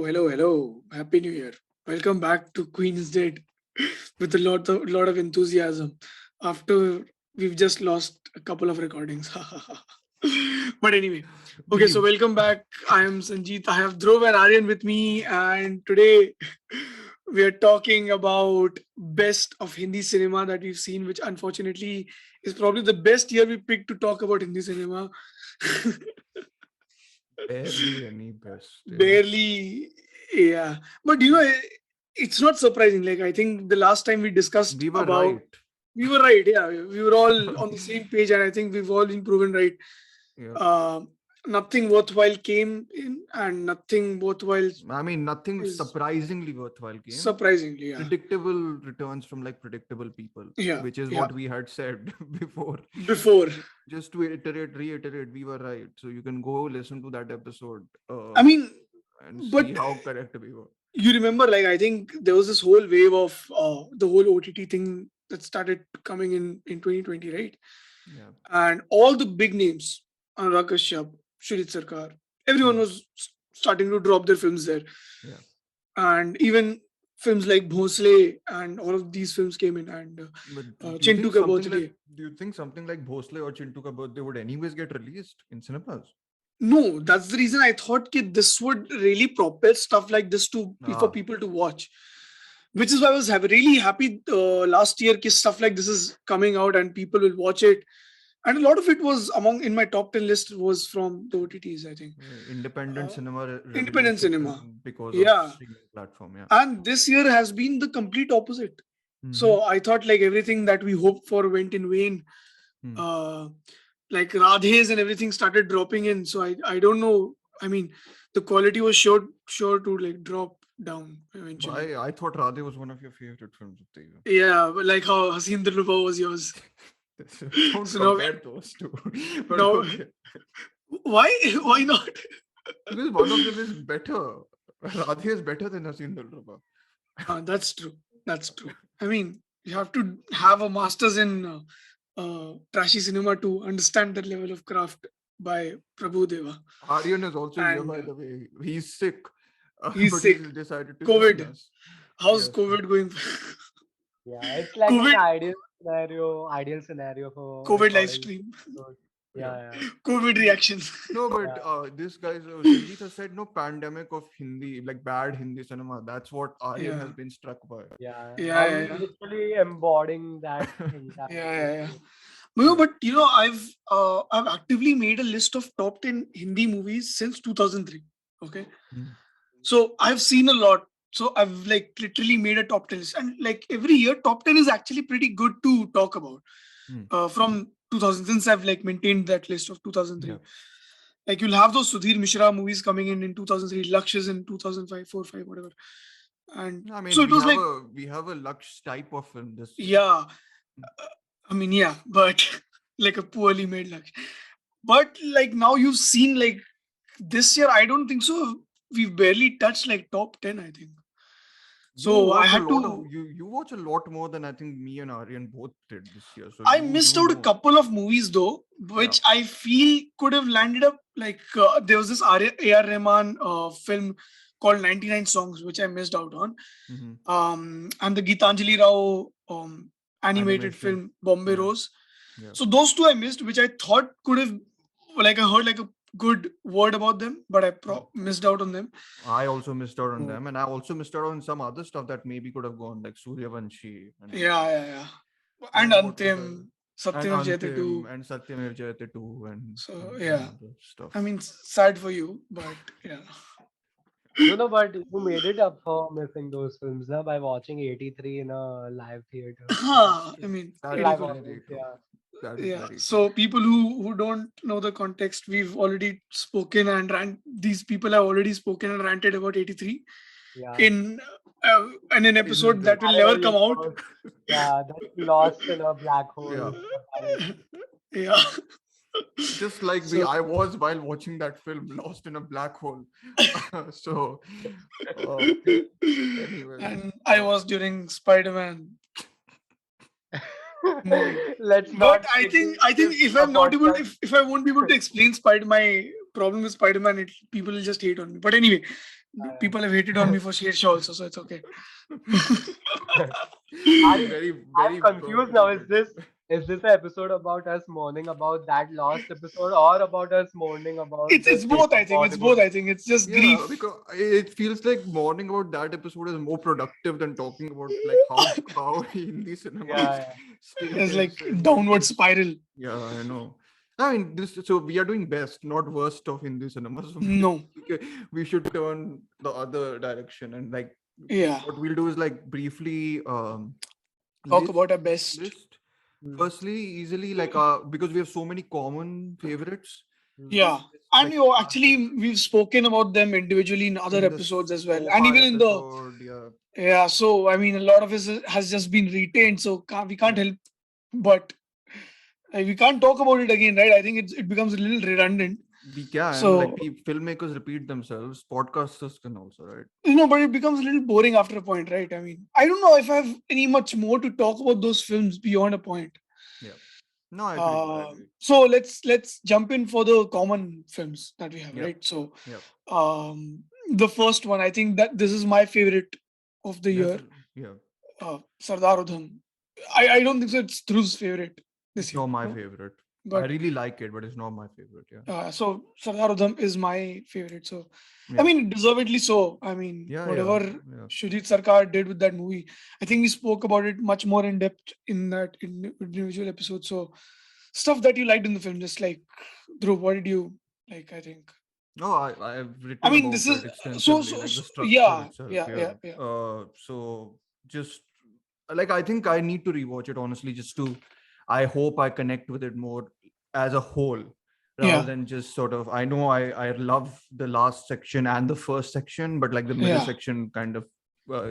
hello. Happy New Year. Welcome back to Queen's Dead with a lot of enthusiasm after we've just lost a couple of recordings. But anyway, okay, so We've welcome back. I am Sanjeet. I have Dhruv and Aryan with me, and today we are talking about best of Hindi cinema that we've seen, which unfortunately is probably the best year we picked to talk about Hindi cinema. barely any best. Barely, yeah. But it's not surprising. Like, I think the last time we discussed We were about, right. we were right. Yeah, we were all on the same page, and I think we've all been proven right. Yeah. Uh, Nothing worthwhile came in, and nothing worthwhile I mean, nothing is surprisingly worthwhile came. surprisingly. Yeah, Predictable returns from like predictable people, yeah, which is yeah. what we had said before. Before, Just to reiterate, we were right. So you can go listen to that episode I mean, and see but how correct we were. you remember, like, I think there was this whole wave of the whole OTT thing that started coming in 2020, right? Yeah. And all the big names, Anurag Kashyap, Shrit Sarkar, everyone Hmm. was starting to drop their films there, Yeah. and even films like Bhosle and all of these films came in, and But Chintu Ka Birthday. do you think something like Bhosle or Chintu Ka Birthday would anyways get released in cinemas? No, that's the reason I thought that this would really propel stuff like this to for Ah, people to watch. Which is why I was really happy last year that stuff like this is coming out and people will watch it. And a lot of it was among in my top 10 list was from the OTTs, I think. independent Uh, cinema Independent cinema. revolution because of Yeah. streaming platform. Yeah. And this year has been the complete opposite. Mm-hmm. So I thought like everything that we hoped for went in vain. Hmm. Uh, like Radhes and everything started dropping in. So I don't know. I mean, the quality was sure to like drop down eventually. I thought Radhe was one of your favorite films of the year. Yeah, but like how Haseen Dilruba was yours. Don't So now, compare those two. But now okay. why why not? Because one of them is better. Radhe is better than Haseen Dilruba. That's true. That's true. I mean, you have to have a master's in trashy cinema to understand that level of craft by Prabhu Deva. Aryan is also here, And by the way. He's sick, he's but sick. he's decided to join COVID. us. How's Yes. COVID going? Yeah, it's like an COVID, ideal scenario for COVID live recording. stream, episodes. Yeah. Yeah, COVID reactions. No, but yeah, this guy, Sanjeet has said no pandemic of Hindi, like bad Hindi cinema. That's what Aryan has Yeah, been struck by. yeah. yeah, I'm yeah, yeah, literally embodying that entire yeah, yeah, yeah. thing. No, Yeah. but I've actively made a list of top 10 Hindi movies since 2003. Okay, Hmm. so I've seen a lot. So I've like literally made a top 10 list, and like every year, top 10 is actually pretty good to talk about. Hmm. From 2000, since I've like maintained that list of 2003. Yeah. Like you'll have those Sudhir Mishra movies coming in 2003, Laksh is in 2005, 4, 5, whatever. And I so mean, it was like, we have a Laksh type of film this year. yeah, I mean, yeah, but like a poorly made Laksh. But like now you've seen like this year, I don't think so. We've barely touched like top 10, I think. You So I watch a had lot of to. you watch a lot more than I think me and Aryan both did this year. So I you missed out a know. couple of movies though, Yeah. which I feel could have landed up like there was this A.R. Rahman film called 99 Songs, which I missed out on. Mm-hmm. And the Gitanjali Rao animated Animation. film Bombay Yeah. Rose. Yeah. So those two I missed, which I thought could have, like I heard like a good word about them, but I missed out on them. I also missed out on Oh. them, and I also missed out on some other stuff that maybe could have gone, like Suryavanshi and Yeah. And what was Antim, and Satyamev Jayate Antim too. and Satyamev Jayate too, and So some yeah, other stuff. I mean, sad for you, but yeah. No, but you made it up for missing those films now by watching 83 in a live theater. I mean, That is Live 84. very audience, true. yeah. That is Yeah. very true. So people who don't know the context, we've already spoken and these people have already spoken and ranted about 83 Yeah. in an episode that will Parallel never come out. universe. Yeah, that's lost in a black hole. Yeah. apparently. Yeah. Just like So- I was while watching that film, lost in a black hole. So, anyways, And I was during Spider-Man movie. Let's But not. I make think this if a I'm not able, podcast. if I won't be able to explain my problem with Spider-Man, people will just hate on me. But anyway, People have hated on me for Shershaw also, so it's okay. Are you, Very, I'm very confused now. Is complicated. this an episode about us mourning about that lost episode or about us mourning about the It's state both. of I think it's both. Bollywood? I think it's just Yeah, grief. because it feels like mourning about that episode is more productive than talking about like how Hindi cinema Yeah, It's state like is in downward this. spiral. Yeah, I know. I mean, this. So we are doing best, not worst of Hindi cinema. So No. we should turn the other direction and like Yeah. what we'll do is like briefly Talk list about our best. list. yeah. Firstly, easily like because we have so many common favorites. Hmm. Yeah. We'll just And like you start with actually we've spoken about them individually in other in the episodes as well. so And far even in the episode. Yeah. yeah, so I mean a lot of it has just been retained, so we can't help but we can't talk about it again, right? I think it becomes a little redundant. We can like So filmmakers repeat themselves. Podcasters can also, right? but it becomes a little boring after a point, right? I mean, I don't know if I have any much more to talk about those films beyond a point. Yeah. No, I agree. I agree. So let's jump in for the common films that we have, Yep. right? So Yep. the first one, I think that this is my favorite of the That's year, yeah. Sardar Udham. I don't think so. It's Dhruv's favorite this It's year, not my no? favorite. I But really like it, but it's not my favorite. Yeah. so Sardar Udham is my favorite. So I Yeah. mean, deservedly so. I mean, Yeah. Yeah. whatever Yeah. Shujit Sarkar did with that movie, I think we spoke about it much more in depth in that individual episode. So stuff that you liked in the film, just like Dhruv, what did you like? I think. No, I've I written mean, about this it is extensively, like the structure yeah, itself. yeah, Yeah. yeah, yeah, So just like I think I need to rewatch it honestly, just to. I hope I connect with it more as a whole, rather yeah, than just sort of. I know I love the last section and the first section, but like the middle yeah, section kind of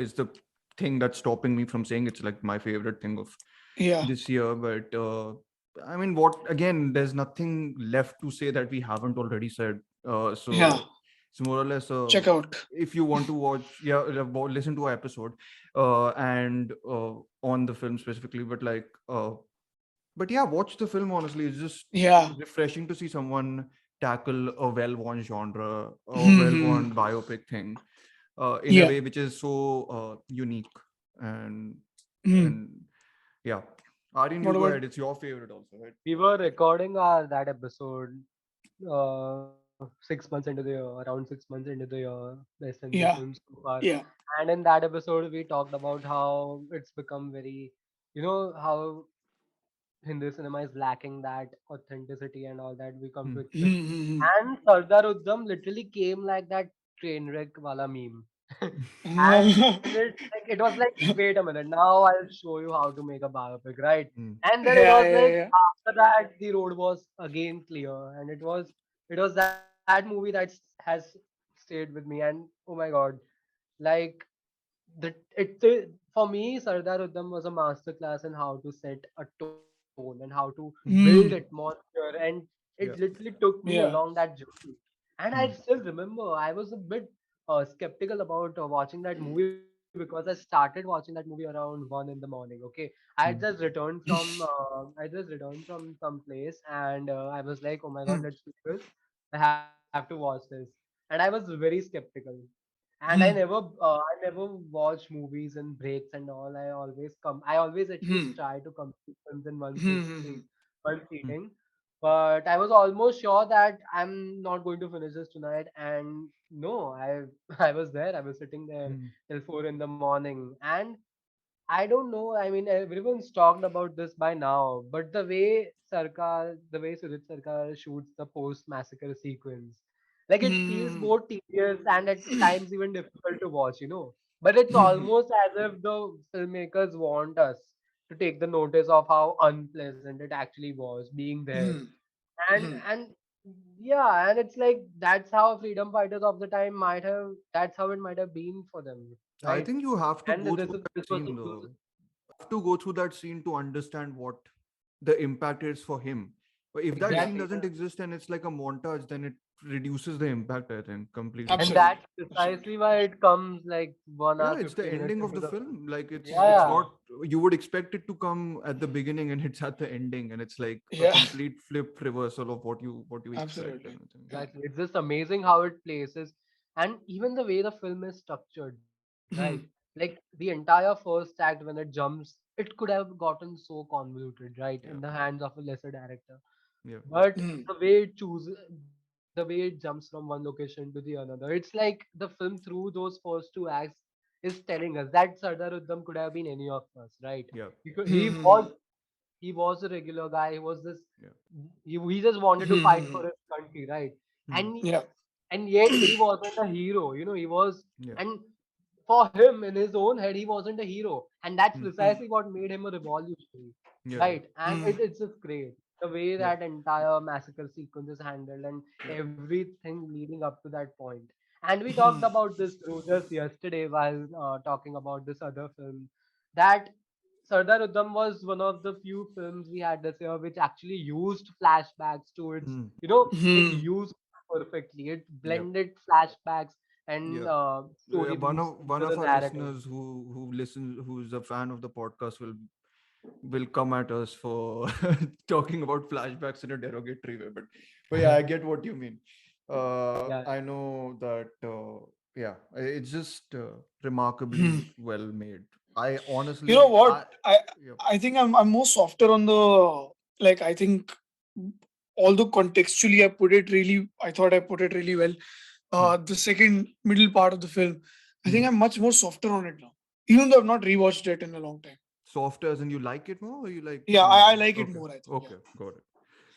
is the thing that's stopping me from saying it's like my favorite thing of yeah, this year. But I mean, what again? There's nothing left to say that we haven't already said. yeah. So it's more or less. Check out. If you want to watch, yeah, listen to our episode, and on the film specifically. But yeah, watch the film. Honestly, it's just Yeah. refreshing to see someone tackle a well-worn genre, a Hmm. well-worn biopic thing, in a Yeah. way which is so unique and Hmm. and yeah. Aryan, you What go about ahead. It's your favorite also, right? We were recording our that episode 6 months into the year, around 6 months into the year, best Hindi yeah, films so far. yeah, And in that episode, we talked about how it's become very, how Hindi cinema is lacking that authenticity and all that we come to Hmm. expect. hmm. And Sardar Udham literally came like that train wreck wala meme. And it was like, wait a minute, now I'll show you how to make a biopic, right? Hmm. And then it Yeah, was yeah, like yeah. after that the road was again clear, and it was that movie that has stayed with me. And oh my god, like for me, Sardar Udham was a masterclass in how to set a tone and how to build Hmm. atmosphere, and it Yeah. literally took me along Yeah. that journey. And I Hmm. still remember I was a bit skeptical about watching that movie because I started watching that movie around 1 in the morning. Okay, Hmm. I just returned from some place, and I was like, oh my god, let's do this. I have to watch this, and I was very skeptical. And Hmm. I never watch movies in breaks and all. I always at Hmm. least try to complete films in one Hmm. sitting, one Hmm. seating. But I was almost sure that I'm not going to finish this tonight. And no, I I was there. I was sitting there Hmm. till 4 in the morning. And I don't know. I mean, everyone's talked about this by now, but the way Sudhit Sarkar shoots the post massacre sequence, like it feels Hmm. both tedious and at times even difficult to watch, But it's Hmm. almost as if the filmmakers want us to take the notice of how unpleasant it actually was being there. Hmm. Hmm. And yeah, and it's like that's how freedom fighters of the time that's how it might have been for them, I right? think you have to And go through this that was scene though. inclusive. Have to go through that scene to understand what the impact is for him. But if that scene Exactly. doesn't exist and it's like a montage, then it reduces the impact, I think, completely. And Absolutely. that's Absolutely. precisely why it comes like one Yeah, hour, it's the 50 minutes ending of into the the film. Like yeah, it's yeah. not you would expect it to come at the beginning and it's at the ending, and it's like a Yeah. complete flip reversal of what you expect Absolutely. and everything. Yeah. Exactly. It's just amazing how it places. And even the way the film is structured, right? Hmm. Like the entire first act when it jumps, it could have gotten so convoluted, right, in Yeah. the hands of a lesser director. Yeah. But Hmm. the way it jumps from one location to the another, it's like the film through those first two acts is telling us that Sardar Udham could have been any of us, right? Yeah. Because Hmm. Hmm. he was a regular guy. He was this. Yeah. He just wanted to Hmm. fight Hmm. for his country, right? Hmm. And Yeah. and yet he wasn't a hero. He was, Yeah. and for him in his own head, he wasn't a hero, and that's Hmm. Hmm. precisely what made him a revolutionary, Yeah. Yeah. right? And Hmm. it's just great the way Yeah. that entire massacre sequence is handled and Yeah. everything leading up to that point. And we talked Hmm. about this through just yesterday while talking about this other film, that Sardar Udham was one of the few films we had this year which actually used flashbacks to its, Hmm. it Hmm. used perfectly. It Yeah. blended flashbacks and Yeah. story One beats of into one the of our narrative. listeners who listens, who's a fan of the podcast, will come at us for talking about flashbacks in a derogatory way. But yeah, I get what you mean. Yeah, I know that. Yeah, it's just Hmm. remarkably well made. I You know honestly, what? I yeah. I think I'm more softer on the, like, I think, although contextually I thought I put it really well. Hmm. The second middle part of the film, I Hmm. think I'm much more softer on it now. Even though I've not rewatched it in a long time. Softer as in you like it more, or you like Yeah, things? I like it Okay, more, I think. Yeah. okay, got it.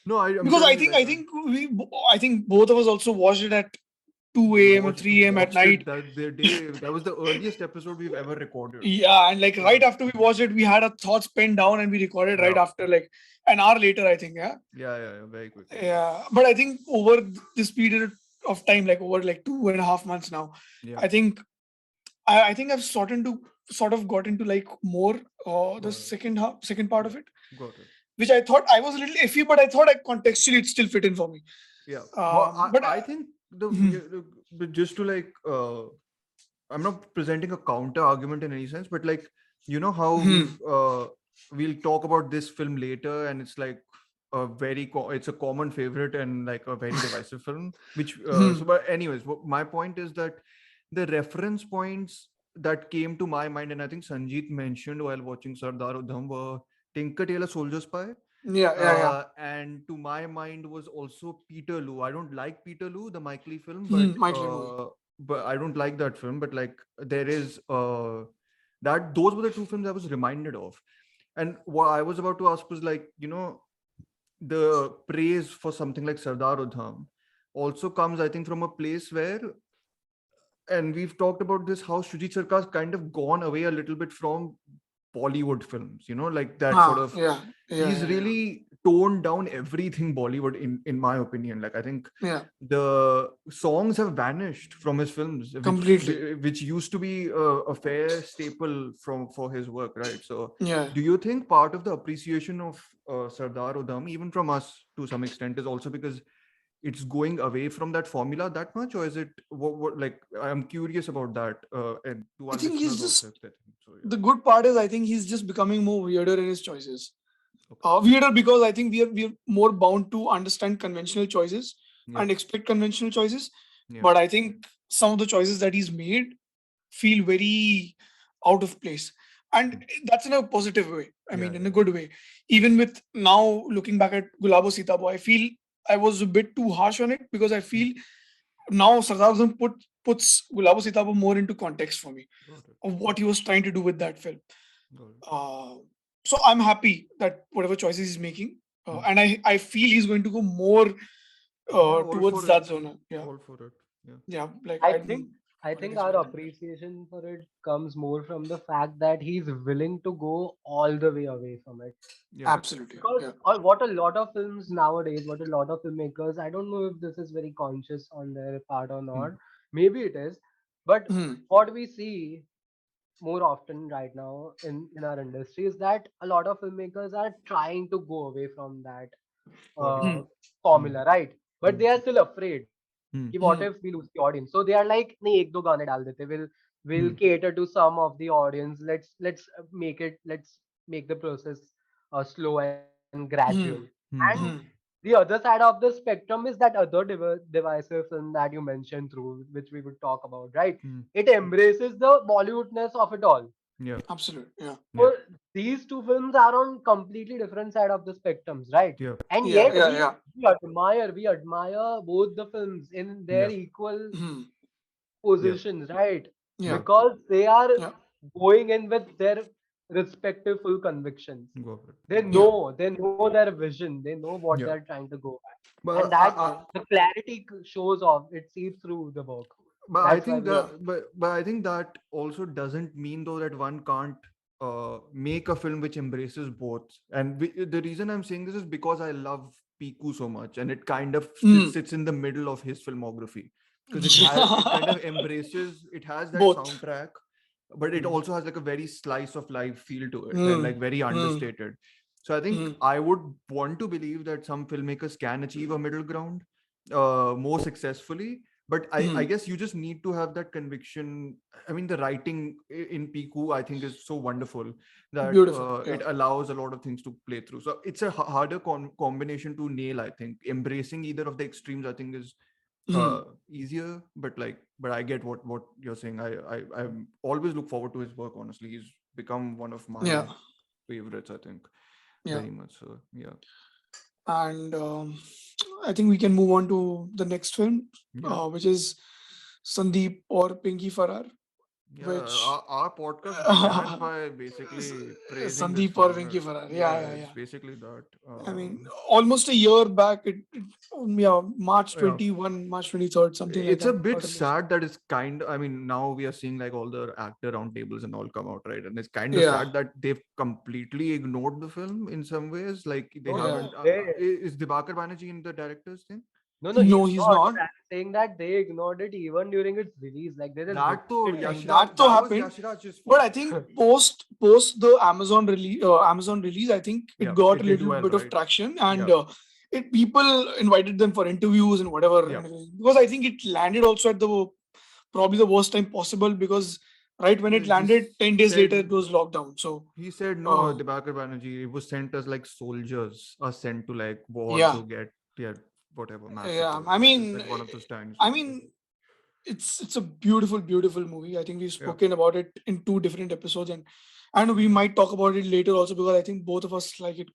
No, I'm Because telling you, like I think both of us also watched it at we 2 a.m. or watched 3 a.m. at watched night. it that the day that was the earliest episode we've ever recorded. Yeah, and like Yeah, right after we watched it, we had our thoughts penned down and we recorded right yeah, after, like an hour later, I think. Yeah. yeah, very quickly. Yeah. But I think over this period of time, like over like 2.5 months now, Yeah, I think I think I've sort of got into like more the got it. second part Yeah, of it, got it. which I thought I was a little iffy, but I thought I contextually it still fit in for me. Yeah. Well, But I think mhm, but just to like I'm not presenting a counter argument in any sense, but like how mhm, we'll talk about this film later, and it's like it's a common favorite and like a very divisive film. Which mhm, but anyways, my point is that the reference points that came to my mind, and I think Sanjeet mentioned while watching Sardar Udham, were Tinker Tailor Soldier Spy. yeah, yeah, yeah. And to my mind was also Peterloo. I don't like Peterloo, the Mike Lee film, Michael movie. but I don't like that film. But like there is that those were the two films I was reminded of. And what I was about to ask was like, the praise for something like Sardar Udham also comes, I think, from a place where, and we've talked about this, how Shujit Sarkar's kind of gone away a little bit from Bollywood films, like that sort of, Yeah, yeah, he's yeah, yeah, really toned down everything Bollywood in my opinion. Like I think yeah. the songs have vanished from his films, Completely. which used to be a fair staple for his work, right? So Yeah. do you think part of the appreciation of Sardar Udham, even from us to some extent, is also because it's going away from that formula that much, or is it what like I'm curious about that, and to I our think he's listeners also, just if they think so. Yeah. the good part is I think he's just becoming more weirder in his choices. Okay. Weirder because I think we are more bound to understand conventional choices Yeah. and expect conventional choices. Yeah. But I think some of the choices that he's made feel very out of place. And Mm. that's in a positive way. I Yeah. mean, in Yeah. a good way. Even with now looking back at Gulabo Sitabo, I feel I was a bit too harsh on it because I Mm. feel now Sardar Azam puts Gulabo Sitabo more into context for me Got it. of what he was trying to do with that film. Got it. Uh, so I'm happy that whatever choices he's making, Mm. and I feel he's going to go more Yeah. All towards for it. that zone. Yeah, All for it. Yeah. yeah. Like I I think don't I want to think get our into that. appreciation for it comes more from the fact that he's willing to go all the way away from it. Yeah. Absolutely. Because Yeah. what a lot of films nowadays, what a lot of filmmakers, I don't know if this is very conscious on their part or Mm. not. Maybe it is, but Hmm. what we see more often right now in our industry is that a lot of filmmakers are trying to go away from that Formula. uh, Hmm. Mm. formula, right? But Mm. they are still afraid Mm. कि what Hmm. if we lose the audience? So they are like, नहीं एक दो गाने डाल देते. We'll Mm. cater to some of the audience. Let's make the process slow and gradual. Hmm. And Mm. Hmm. the the other side of the spectrum is that other divisive film that you mentioned through, which we would talk about, right? Hmm. It embraces the Bollywoodness of it all. Yeah. Absolutely. Yeah. Yeah. So these two films are on completely different side of the spectrums, right? Yeah. And Yeah. yet Yeah. Yeah. we admire both the films in their Yeah. equal Hmm. Yeah. positions, right? Yeah. Yeah. Because they are Yeah. going in with their respective full convictions. Go for it. Yeah. They know their vision, they know what Yeah. they're trying to go at, and But that Yeah. the clarity shows off. It seeps through the work. I That's why think we Yeah. that but I think that also doesn't mean though that one can't make a film which embraces both. And the reason I'm saying this is because I love Piku so much, and it kind of Hmm. sits in the middle of his filmography because it kind of Yeah. embraces, it has that Both. soundtrack, but it Hmm. also has like a very slice of life feel to it and Hmm. like very Hmm. understated. So I think Hmm. I would want to believe that some filmmakers can achieve a middle ground more successfully, but I Hmm. guess you just need to have that conviction. I mean, the writing in Piku, I think, is so wonderful that Beautiful. it Yeah. allows a lot of things to play through. So it's a harder combination to nail. I think embracing either of the extremes, I think, is Hmm. easier. But I get what you're saying. I always look forward to his work. Honestly, he's become one of my Yeah. favorites. I think Yeah. very much so. Yeah, And I think we can move on to the next film, yeah. which is Sandeep or Pinky Farrar, Yeah, which our podcast began by basically praising this Sandeep or film. Pinky Farrar. Yeah, Yeah, yeah, it's yeah. basically that. I mean, almost a year back, yeah, March Yeah, 21, March 23rd, something like it's a that. bit Got released. sad that it's kind of, I mean, now we are seeing like all the actor roundtables and all come out, right? And it's kind of Yeah, sad that they've completely ignored the film in some ways. Like they No, yeah. haven't. they Is Dibakar Banerjee in the director's thing? no, No, he's he's not. not. But I'm saying that they ignored it even during its release. Like they just That dismissed though, it Yashiraj, That though that was happened, Yashiraj's but fault. I think post the Amazon release, I think it Yeah, got it a did little well, bit of right? traction, and Yeah, it people invited them for interviews and whatever, yeah. and everything. Because I think it landed also at the probably the worst time possible, because right when it He landed, 10 days later said it was lockdown. So He said no, uh, Dibakar Banerjee. It was sent as like soldiers are sent to like war yeah, to get their whatever yeah. massacred, I right? It's mean, like one of those I dinosaurs. mean, it's a beautiful movie. I think we've Yeah, spoken about it in two different episodes, and we might talk about it later also, because I think both of us like it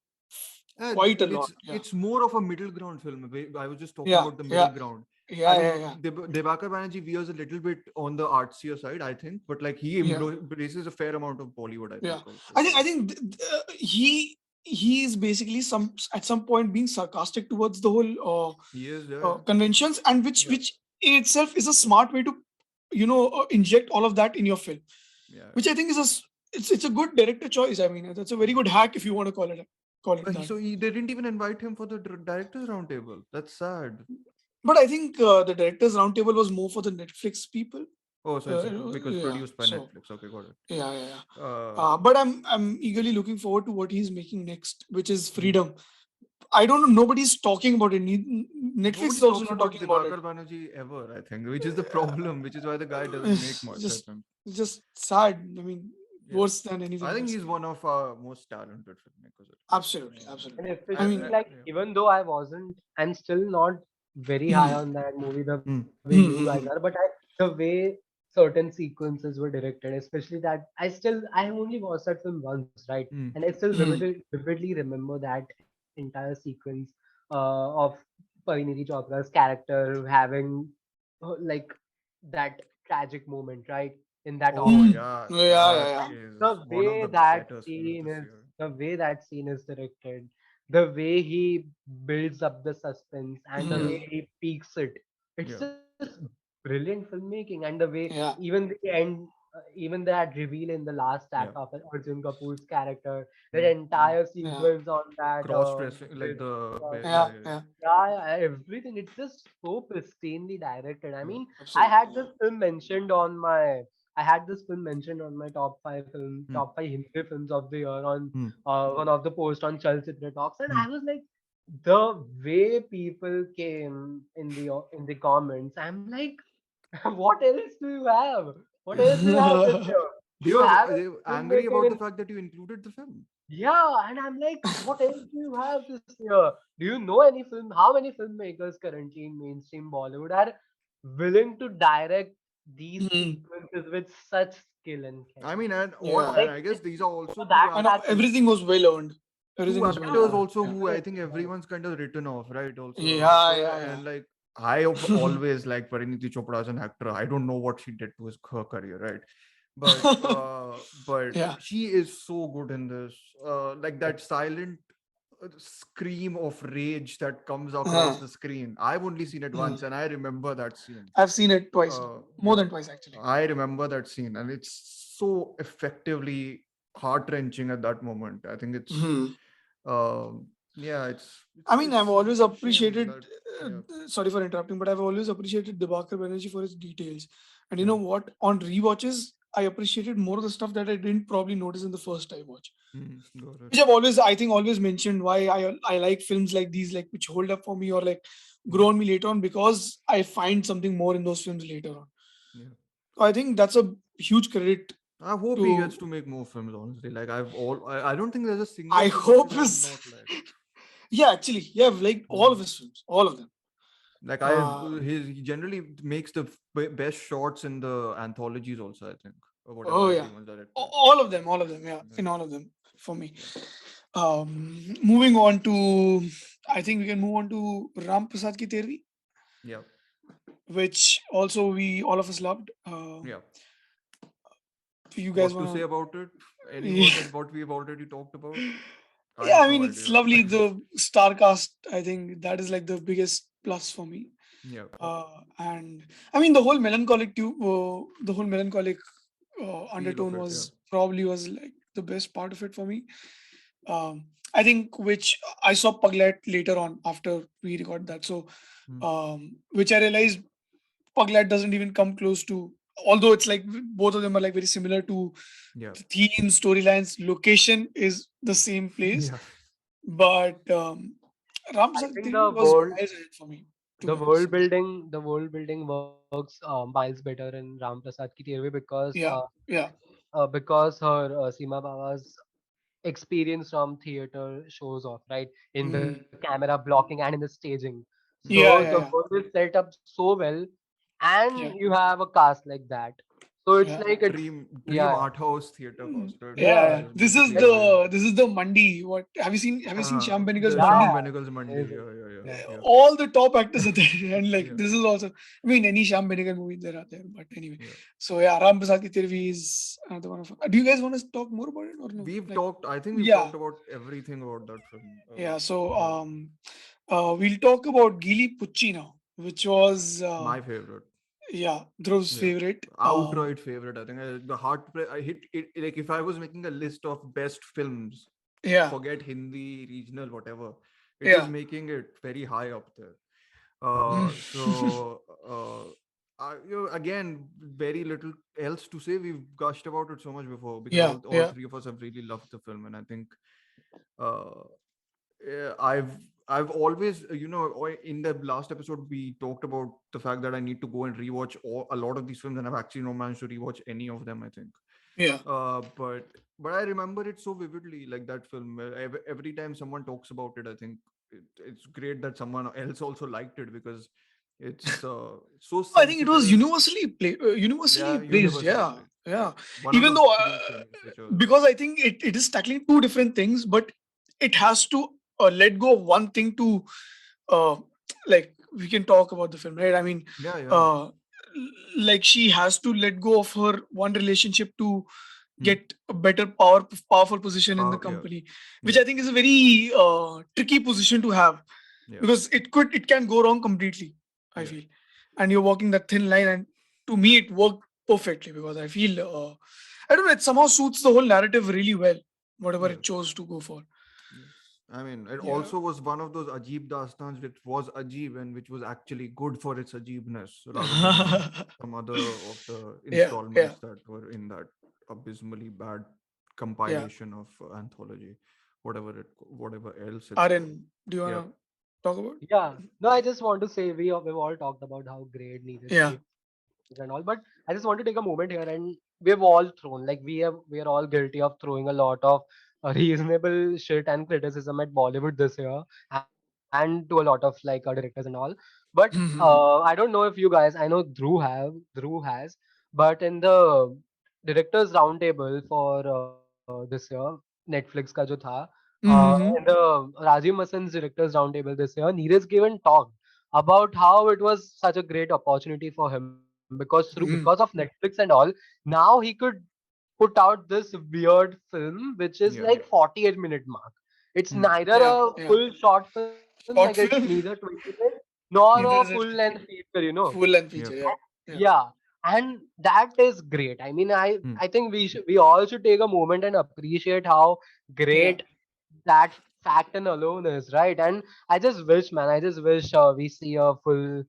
quite a and lot. Yeah, it's more of a middle ground film. I was just talking yeah, about the middle yeah, ground. I yeah, yeah, mean, yeah, Debakar Banerjee veers a little bit on the artsier side, I think, but like he yeah, embraces a fair amount of Bollywood, I yeah. think, also. I So think he is basically at some point being sarcastic towards the whole he is, yeah, conventions, and yeah, which in itself is a smart way to inject all of that in your film, yeah. which I think is it's a good director choice. I mean, that's a very good hack, if you want to call it that. They didn't even invite him for the directors roundtable. That's sad. But I think the directors roundtable was more for the Netflix people. Oh, so it's because Yeah. produced by So Netflix. Okay, got it. yeah, yeah, yeah. Uh, But I'm eagerly looking forward to what he's making next, which is hmm. Freedom. I don't know. Nobody's talking about it. Netflix Nobody is also talks not about talking about it. Dibakar Banerjee ever, I think, which is the problem, which is why the guy doesn't make It's much, I just think. just sad. I mean, Yeah. worse than I anything think else. he's one of our most talented filmmakers, at least. Absolutely, and absolutely. I especially mean, like Yeah. even though I'm still not very high hmm, on that movie the way Hmm. you guys hmm, are, but the way certain sequences were directed, especially that I only watched that film once, right? Hmm. And I still hmm, vividly remember that entire sequence of Parinidhi Chopra's character having like that tragic moment, right? In that Oh, hmm. office. yeah. Yeah, yeah, That yeah. And is the one of way the that better scenes scene this is, year. the way that scene is directed, the way he builds up the suspense, and the Hmm, way he peaks it, it's Yeah. just brilliant filmmaking. And the way yeah, even that reveal in the last act Yeah. of Arjun Kapoor's character, that Hmm. Hmm. entire yeah, sequence on that Cross dressing, like bridge, yeah, yeah. yeah, everything. It's just so pristinely directed. I Yeah. mean, I absolutely. had Yeah. this film mentioned on my I had this film mentioned on my Hmm. top five Hindi films of the year on Hmm. one of the posts on Chalchitra Talks, and Hmm. I was like, the way people came in the comments, I'm like, what else do you have? What else do you have this year? They You have were a they were angry filmmaker about the in fact that you included the film. Yeah, and I'm like, what else do you have this year? Do you know any film? How many filmmakers currently in mainstream Bollywood are willing to direct these Hmm. sequences with such skill and I care? mean, Yeah. and Like, I guess it's these are also so that And that everything was well earned. two Everything was well actors earned. yeah, also Yeah. who I think definitely. everyone's kind of written off, right? Also, Yeah, so, yeah, and like I have always liked Pariniti Chopra as an actor. I don't know what she did to her career, right? But yeah. but Yeah. she is so good in this. Like that silent scream of rage that comes across Uh, the screen. I've only seen it uh. once, and I remember that scene. I've seen it twice now. More Yeah, than twice, actually. I remember that scene, and it's so effectively heart wrenching at that moment. I think it's Hmm. yeah, I mean, I've it's always a shame appreciated, that yeah sorry for interrupting, but I've always appreciated Debakar Banerjee for his details. And you yeah know what? On rewatches, I appreciated more of the stuff that I didn't probably notice in the first time watch. got it. Which I've always, I think, always mentioned why I like films like these, like which hold up for me or like Mm, grow on me later on because I find something more in those films later on. yeah. So I think that's a huge credit I hope he gets to. to make more films. Honestly, like I don't think there's a single I film of his hope I've his. not liked. Yeah, actually, yeah, I've liked all of Mm. his films, all of them. Like Uh, he generally makes the best shots in the anthologies also. I think or oh whatever yeah, everyone's directed. all of them, yeah, Yeah, in all of them for me. yeah, Moving on to, I think we can move on to Ram Prasad Ki Tervi, yeah, which also we all of us loved. yeah. You guys What to say wanna? about it? Any more Yeah, than what we've already talked about? I yeah. I have mean, no it's idea. lovely. The star cast, I think that is like the biggest plus for me. Yeah, And I mean, the whole melancholic feel of undertone it. Yeah. was like the best part of it for me. I think which I saw Paglat later on after we recorded that. So, Mm. which I realized Paglat doesn't even come close to. Although it's like both of them are like very similar to Yeah. the theme, storylines, location is the same place, Yeah. but Ram I Prasad think Theory the was world, miles ahead for me, to the be honest. world building works miles better in Ram Prasad Ki Terve Yeah, yeah, because her Seema Baba's experience from theater shows off, right? In the mm. camera blocking and in the staging. So Yeah, the yeah, yeah, world is set up so well, and yeah, you have a cast like that. So it's yeah. like it's Dream yeah, art house theater Mm, cost, right? yeah, yeah, yeah. This is like Basically. the Mandi. What have you seen Shyam The Benegal's yeah, Shyam Mandi? Benegal's Mandi. amazing. Yeah, yeah, yeah, Yeah. yeah, All the top actors are there, and like yeah, this is also. I mean, any Shyam Benegal movie there are there, but anyway. yeah. So yeah, Ram Prasad Ki Tirvi is another one of. Do you guys want to talk more about it or no? Like, I think we've yeah, talked about everything about that film. yeah. So Yeah. we'll talk about Gili Pucci now, which was My favorite. yeah, Dhruv's Yeah. favorite. Outright favorite. I think the I hit it like if I was making a list of best films, Yeah, forget Hindi, regional, whatever. It is yeah. making it very high up there. Mm. So again, very little else to say. We've gushed about it so much before because Yeah, all yeah, three of us have really loved the film, and I think uh, yeah, I've always in the last episode we talked about the fact that I need to go and rewatch a lot of these films, and I've actually not managed to rewatch any of them. I think, yeah. but I remember it so vividly, like that film. Every time someone talks about it, I think it's great that someone else also liked it because it's so I think it was sensitive. universally Yeah, praised. universally Yeah, played. Yeah, yeah. one of Even those though few films which are because I think it is tackling two different things, but it has to let go of one thing to uh, like we can talk about the film, right? I mean, yeah, yeah. uh, like she has to let go of her one relationship to Hmm. get a better powerful position in the Yeah, company, which yeah, I think is a very tricky position to have yeah, because it can go wrong completely. I yeah. feel, and you're walking that thin line, and to me, it worked perfectly because I feel I don't know, it somehow suits the whole narrative really well, whatever Yeah. it chose to go for. Yeah. I mean, it Yeah, also was one of those Ajib Dastans which was Ajib and which was actually good for its Ajibness rather than some other of the yeah, yeah, installments that were in that abysmally bad yeah. compilation of anthology, whatever else it's called. Aryan, do you Yeah. wanna talk about? Yeah. No, I just want to say we've all talked about how great Neeraj Yeah, Shetty is and all, but I just want to take a moment here and we've all thrown like we are all guilty of throwing a lot of a reasonable shit and criticism at Bollywood this year, and to a lot of like directors and all. But I don't know if you guys, I know Dhruv has, but in the directors roundtable for this year, Netflix का जो था, in the Rajiv Masan's directors roundtable this year, Neeraj given talked about how it was such a great opportunity for him because of Netflix and all. Now he could put out this weird film which is Yeah. like 48-minute mark. It's Hmm. neither Yeah, a yeah. full short film, like it's Short neither film. 20 minutes nor a Neither is full it length feature. full length feature. Yep. Yeah, yeah, Yeah, and that is great. I mean, I Hmm. I think we all should take a moment and appreciate how yeah. great that fact and alone is, right? And I just wish, man, I just wish we see a full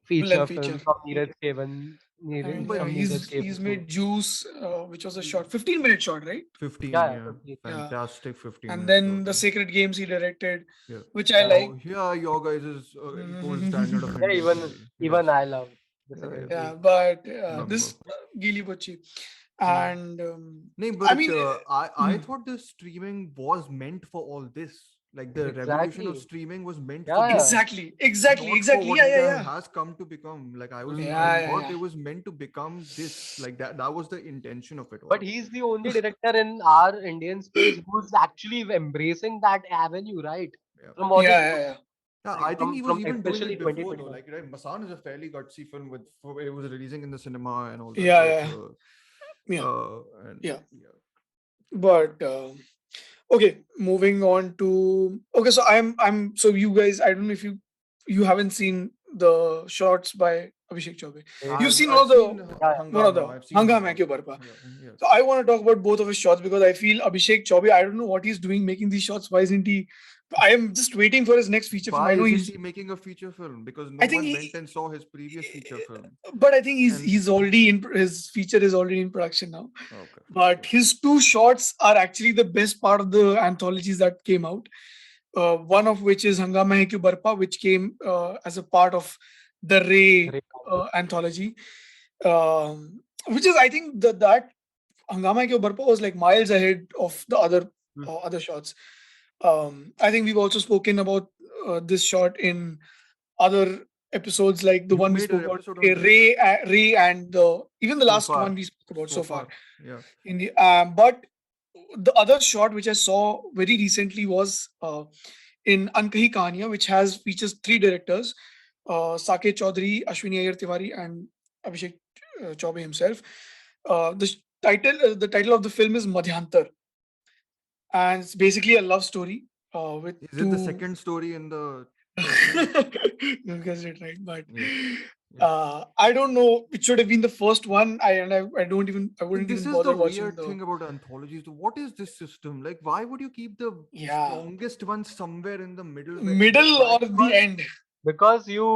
Full length feature feature. film from Neeraj Kevan, I No, mean, but yeah, from Neeraj he's Kevan too. made Juice, which was a short, 15-minute short, right? 15, Yeah, yeah, yeah. 50. Yeah, Fantastic 15 and minutes then short. the Sacred Games he directed, Yeah. which I Yeah, like. Oh, yeah, your guys' is gold standard of yeah, Indian TV. even Yes. I love the Yeah, second yeah. Yeah, game. but Number. this Gili Bocci, Hmm. and No, I but mean, I thought the streaming was meant for all this. Like the revolution of Exactly. streaming was meant for Yeah, this, yeah. exactly, exactly, not for exactly. what Yeah, it yeah, yeah, has come to become. Like I yeah, Hmm. yeah, thought yeah. it was meant to become this. Like that was the intention of it But all. he's the only director in our Indian space who's actually embracing that avenue, right? Yeah. From what it Yeah, yeah, yeah. Yeah, like I think he was from even doing especially it before though. 2021. Like, right, Masan is a fairly gutsy film it was releasing in the cinema and all that, Yeah, right? yeah, So, yeah, and yeah. yeah, But okay, moving on to okay. So so you guys, I don't know if you haven't seen the shots by Abhishek Chaubey. You've seen Yeah, all I've the seen yeah. one of Hangama. the I've seen Hangama Hangama. Ke Barpa. Yeah, yes. So I want to talk about both of his shots because I feel Abhishek Chaubey. I don't know what he's doing making these shots. Why isn't he? I am just waiting for his next feature film. Why I know isn't he's. he making a feature film? Because no I think one he, went and saw his previous feature film. but I think And he's already in his feature is already in production now. okay, But okay. his two shorts are actually the best part of the anthologies that came out. One of which is Hangama Hai Kyun Barpa, which came as a part of the Ray Great. anthology, which is I think that Hangama Hai Kyun Barpa was like miles ahead of the Hmm. other shots. I think we've also spoken about this shot in other episodes, like the You one we made an spoke about episode on today, this Ray, and even the so last far. one we spoke about So so far. far. Yeah. In the but the other shot which I saw very recently was in Ankahi Kahaniya, which has features three directors, Saket Chaudhary, Ashwini Iyer Tiwari, and Abhishek Chaubey himself. The title of the film is Madhyantar, and it's basically a love story with Is it the two. second story in the first one? You guessed it right, but Yes. Yes. I don't know. It should have been the first one. I wouldn't This even is the bother watching weird the. thing about anthologies. What is this system? Like, why would you keep the Yeah, strongest one somewhere in the middle? middle Why? or the end. Because you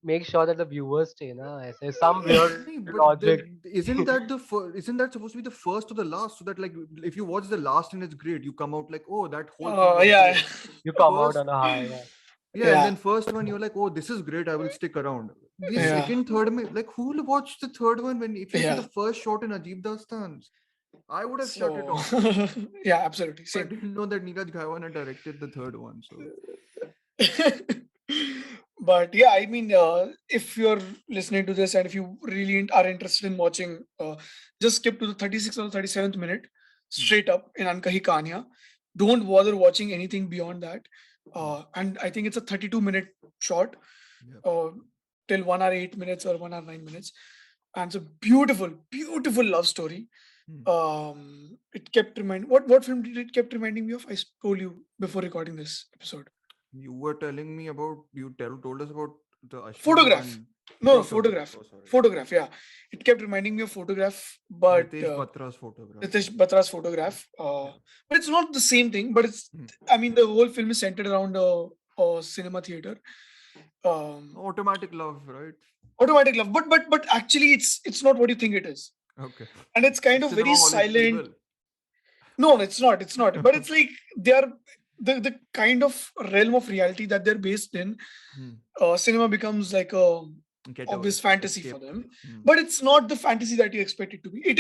make sure that the viewers stay, na. Aise, some weird Nee, but logic. isn't that supposed to be the first or the last? So that like if you watch the last and it's great, you come out like, oh, that whole thing was Yeah, great. You come out First, on a high. Yeah. yeah, and yeah, then first one you're like, oh, this is great. I will stick around. The yeah, second, third, like who will watch the third one when if you see the yeah. first shot in Ajib Dastan's? I would have shut it So off. yeah, absolutely But I same. didn't know that Neeraj Ghaiwan directed the third one. So But yeah, I mean, if you're listening to this and if you really are interested in watching, just skip to the 36th or 37th minute, hmm, straight up in Ankahi Kanya. Don't bother watching anything beyond that. hmm, And I think it's a 32-minute shot, yeah. uh, till 1 hour 8 minutes or 1 hour 9 minutes, and it's a beautiful, beautiful love story. Hmm. It kept what film did it kept reminding me of? Told you before recording this episode. You were telling me about told us about the Ashwini Photograph. and No, photograph. photograph. Oh, sorry. Photograph. Yeah, it kept reminding me of photograph, but Ritesh Batra's photograph. Ritesh Batra's photograph. Yeah. But it's not the same thing. But it's. Hmm. I mean, the whole film is centered around a cinema theater. Um, Automatic love, right? Automatic love, but actually, it's not what you think it is, Okay. and it's kind The of very cinema hall is silent. evil. No, it's not. It's not. But it's like they are the kind of realm of reality that they're based in. Hmm. Cinema becomes like a Getaway. obvious fantasy for Escape. them, Hmm. but it's not the fantasy that you expect it to be. Okay.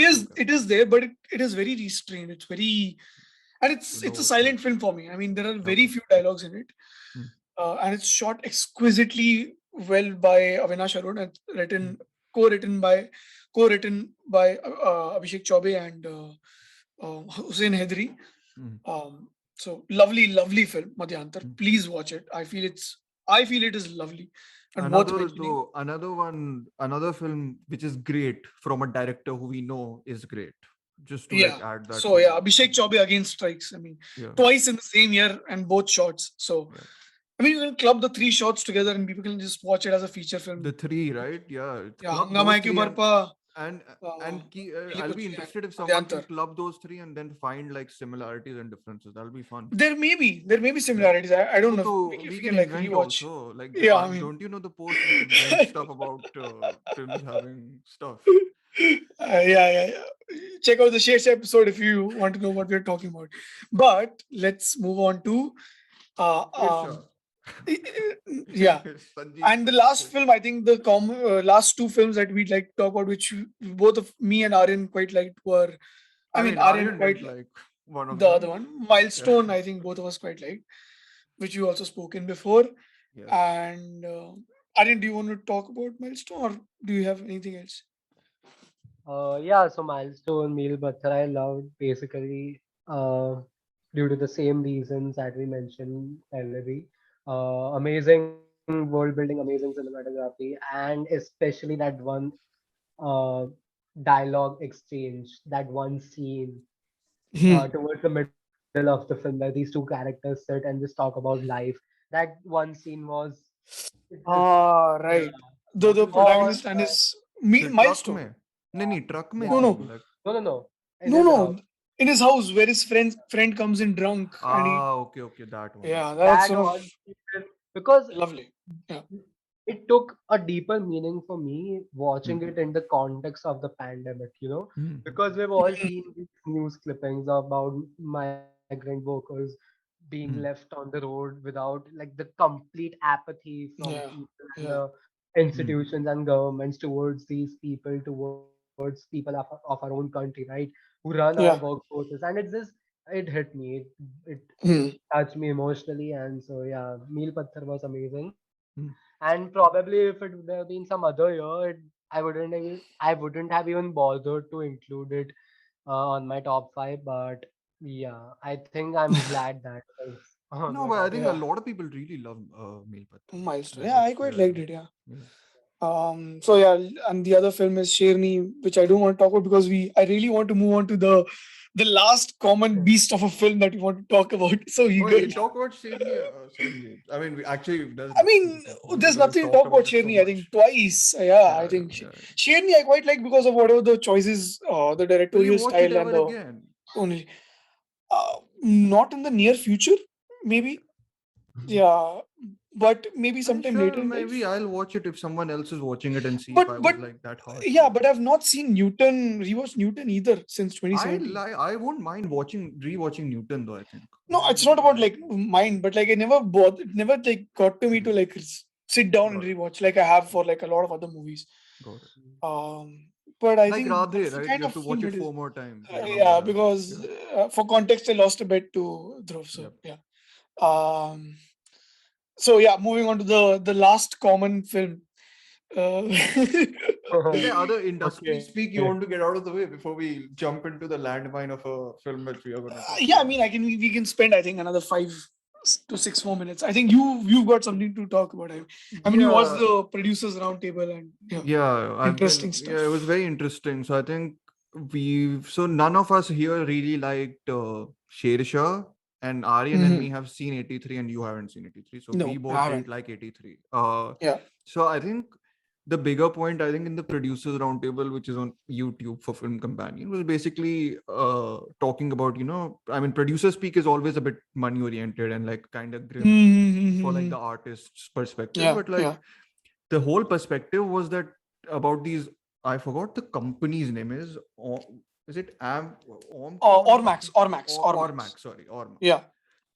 It is there, but it is very restrained. It's very and to it's know a what's silent next. film for me. I mean, there are very Okay. few dialogues in it, Hmm. and it's shot exquisitely well by Avinash Arun and Hmm. co-written by Abhishek Chaubey and Hussein Hedri. Hmm. So lovely, lovely film, Madhyantar. Hmm. Please watch it. I feel it is lovely and worth Another mentioning. though, another one, another film which is great from a director who we know is great. Just to like Yeah. add that So to yeah, Abhishek Chaubey again strikes. I mean, yeah, twice in the same year and both shots. So yeah. I mean, you can club the three shots together and people can just watch it as a feature The film. three, right? Yeah, Yeah, club Hangama those Hai Ke three Umar Pa, and uh, Ye I'll be Kuch and interested if someone can Madhyantar. club those three and then find like similarities and differences. That'll be fun. There may be Yeah. similarities. I don't know So if we we can can like invent rewatch. also. Like, Yeah, I mean, don't you know the post which invent stuff about films having stuff? yeah. Check out the Shares episode if you want to know what we're talking about. But let's move on to uh, Sure. um, yeah. Sanjeet. And the last film, I think last two films that we'd like to talk about, which both of me and Aryan quite liked, were, I I mean, mean, Aryan Aryan quite didn't like one of the other them. one, Yeah. Milestone. I think both of us quite liked, which you also spoken before. Yeah. And Aryan, do you want to talk about Milestone, or do you have anything else? Yeah, so Milestone, Meal Butter, I loved basically due to the same reasons that we mentioned earlier. Amazing world building, amazing cinematography, and especially that one uh, dialogue exchange, that one scene towards the middle of the film where these two characters sit and just talk about life. That one scene was, it just, Ah, yeah, right. The What is it? all protagonist and the, his The truck milestone. में नहीं truck में No, yeah, थी no, like no, in no, his no. house. In his house, where his friend comes in drunk, and he, okay, that one, yeah, okay. that's That one of one scene, because lovely. Yeah. it took a deeper meaning for me Hmm. watching it in the context of the pandemic, Hmm. because we've all seen these news clippings about migrant workers being left Hmm. on the road without, like, the complete apathy from Yeah, people and yeah. the Hmm. institutions and governments towards these people, towards people of our own country, right? Who run our Yeah. workforces, and it hit me. It Hmm. touched me emotionally, and so yeah, Meal Patthar was amazing. Hmm. And probably if it would have been some other year, I wouldn't have even bothered to include it on my top five. But yeah, I think I'm glad that it is on No, my but I top think a five. Yeah. lot of people really love Meel Pathar. Milestone. Like Yeah, I it's quite liked it. Yeah. yeah. So yeah, and the other film is Sherni, which I don't want to talk about because I really want to move on to the last common beast of a film that we want to talk about. So Oh, eager. you talk about Sydney, Sanjeet. I mean, there's I nothing to mean, talk about there's because we've nothing to talked talk about about it so Sherni. I think much. twice. Yeah, I Yeah, think yeah, yeah. Sherni I quite like because of whatever the choices, the Will you directorial watch it style and ever the again? only. Not in the near future, maybe. Yeah, but maybe I'm sometime later sure in maybe life. I'll watch it if someone else is watching it and see if But I but was like that harsh on yeah, it. but I've not seen rewatched Newton either since 2017. I won't mind rewatching Newton though, I think. No, it's not about like mind, but like I never bothered, never like got to me to like sit down and Got it. rewatch like I have for like a lot of other movies. Got it. Um, but I Like think Radhe, that's the right? You kind have of to watch film it it is. 4 more times. You remember Yeah, that. because Yeah. for context, I lost a bet to Dhruv. So Yep. yeah. Um, so yeah, moving on to the last common film. Uh, Is there other industry Okay. speak you want to get out of the way before we jump into the landmine of a film which we are going to talk yeah, I about? mean, we can spend I think another 5 to 6 more minutes. I think you've got something to talk about. I mean, you watched Yeah, the producers roundtable and yeah, interesting it stuff. was very interesting. So I think so none of us here really liked Shersha, and Aryan and Hmm. me have seen 83 and you haven't seen 83. So we No, I both didn't haven't. like 83. Yeah. So I think the bigger point, I think, in the producers roundtable, which is on YouTube for Film Companion, was basically talking about, I mean, producer speak is always a bit money oriented and like kind of grim for like Mm-hmm. the artist's perspective. Yeah, But like yeah. the whole perspective was that about these, I forgot the company's name is it Omcon or something? Or Ormax. Max, sorry, Ormax. Yeah.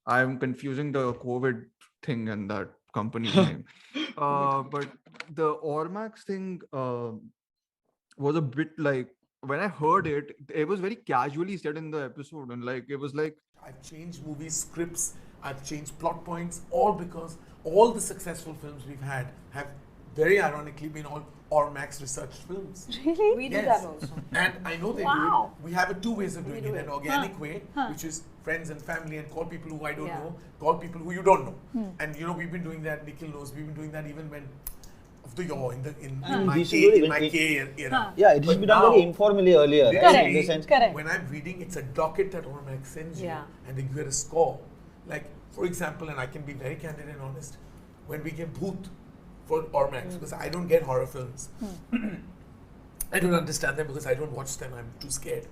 I'm confusing the COVID thing and that company's name. COVID, But COVID. the Ormax thing was a bit like when I heard it, it was very casually said in the episode, and like it was like, I've changed movie scripts, I've changed plot points, all because all the successful films we've had have very ironically been all Ormax research films. Really? We do Yes. that also. And I know they do Wow. it. We have two ways of doing do it. it. An organic way, which is friends and family, and call people who I don't know, call people who you don't know. And you know, we've been doing that, Nikhil knows, we've been doing that even when of the yaw in my We should K, do it in even my in- K era. Yeah, it But should be done now- very informally earlier. Right? Correct. In the sense, Correct. When I'm reading, it's a docket that Ormax sends you, Yeah. and they give it a score. Like, for example, and I can be very candid and honest, when we get Bhoot for Ormax, because I don't get horror films. I don't understand them because I don't watch them. I'm too scared.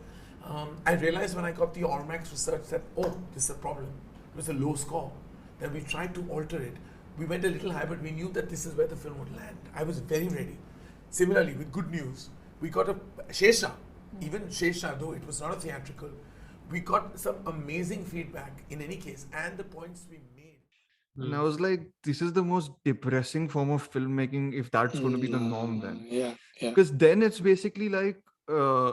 I realized when I got the Ormax research that, oh, this is a problem. It was a low score. Then we tried to alter it. We went a little high, but we knew that this is where the film would land. I was very ready. Similarly, with good news, we got a Shesha. Even Shesha, though it was not a theatrical, we got some amazing feedback in any case, and the points we made. and I was like, this is the most depressing form of filmmaking if that's going to be the norm then. Yeah, yeah. Because then it's basically like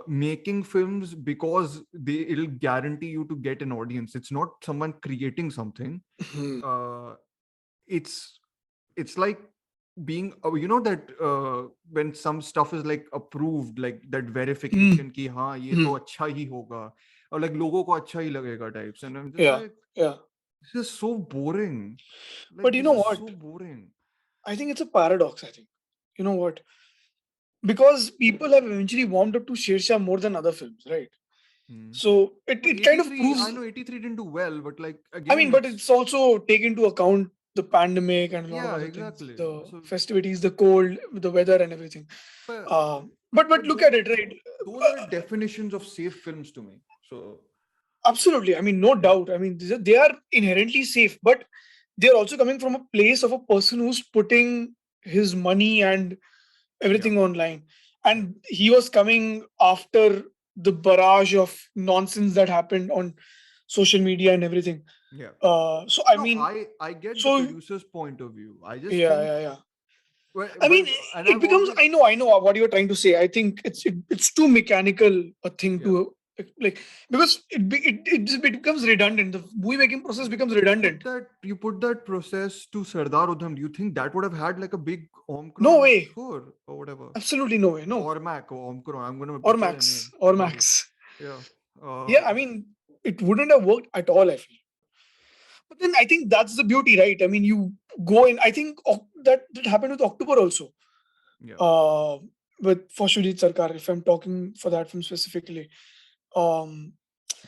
making films because it'll guarantee you to get an audience. It's not someone creating something. Hmm. It's like being you know that when some stuff is like approved, like that verification ki haan ye to acha hi hoga, or like logo ko acha hi lagega types, and I'm just Yeah, like, yeah. this is so boring. Like, But you this know is what? so boring. I think it's a paradox. I think. You know what? Because people have eventually warmed up to Shersha more than other films, right? Hmm. So it kind of 83, proves. I know 83 didn't do well, but like I again, mean, but it's also take into account the pandemic and a lot of yeah, other exactly. things, the So, festivities, the cold, the weather, and everything. but, But look at it, right? those are the definitions of safe films to me. So Absolutely. I mean, no doubt. I mean, they are inherently safe, but they're also coming from a place of a person who's putting his money and everything online. And he was coming after the barrage of nonsense that happened on social media and everything. yeah. So I No, mean, I get the so producer's point of view. I just yeah, think, yeah, yeah. well, I mean, and it I've becomes. always, I know what you're trying to say. I think it's too mechanical a thing yeah. to like, because it becomes redundant. The movie making process becomes redundant. You put that process to Sardar Udham. Do you think that would have had like a big No Omicron way. score or whatever? Absolutely no way. No. Or Mac or Omicron. I'm gonna Or butcher the Max. name. Or Sorry. Max. Yeah. Yeah, I mean, it wouldn't have worked at all, I feel. But then I think that's the beauty, right? I mean, you go in. I think that happened with October also. Yeah. With for Shujit Sarkar, if I'm talking for that film specifically. Um,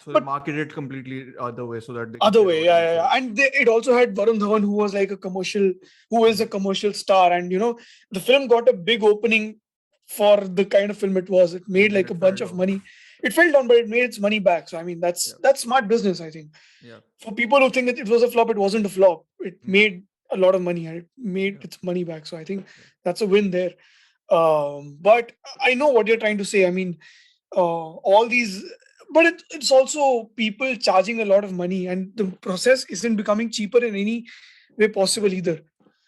So they but market it completely other way so that they other can get way, yeah. audiences. And it also had Varun Dhawan, who was like a commercial, who is a commercial star, and the film got a big opening for the kind of film it was. It made And then like a it fell bunch of down. money. It fell down, but it made its money back. So I mean, that's smart business, I think. Yeah. For people who think that it was a flop, it wasn't a flop. It Hmm. made a lot of money and it made Yeah. its money back. So I think that's a win there. But I know what you're trying to say. I mean, all these, but it's also people charging a lot of money, and the process isn't becoming cheaper in any way possible either.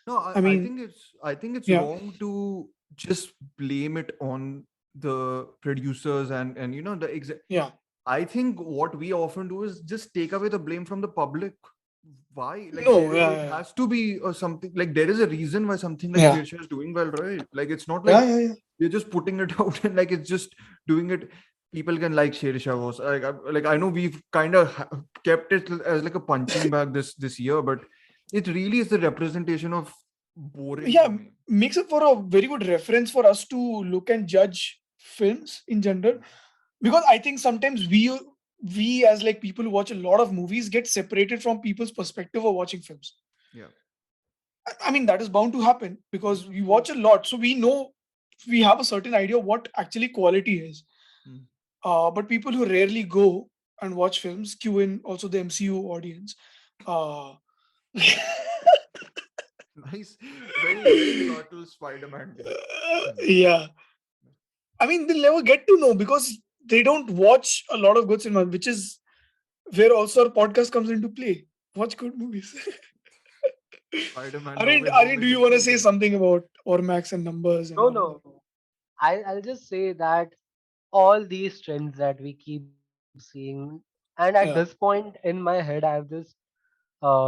No, I mean, I think it's yeah. wrong to just blame it on the producers and the Yeah. I think what we often do is just take away the blame from the public. Why? Like No, it has to be something, like there is a reason why something like Yeah. Shersha is doing well, right? Like it's not like Yeah. you're just putting it out and like it's just doing it. People can like Shersha was like I know we've kind of kept it as like a punching bag this year, but it really is the representation of boring. Yeah, to me. makes it for a very good reference for us to look and judge films in general, because I think sometimes we as like people who watch a lot of movies get separated from people's perspective of watching films. Yeah. I mean, that is bound to happen because we watch a lot, so we know, we have a certain idea of what actually quality is. Mm. But people who rarely go and watch films, cue in also the MCU audience. Uh, Nice, very loyal Spider-Man. yeah, I mean, they'll never get to know because they don't watch a lot of good cinema, which is where also our podcast comes into play. Watch good movies. Spider-Man. Aryan, do you want to say something about Ormax and numbers and all of that? No. I'll just say that all these trends that we keep seeing, and at this Yeah. point in my head, I've just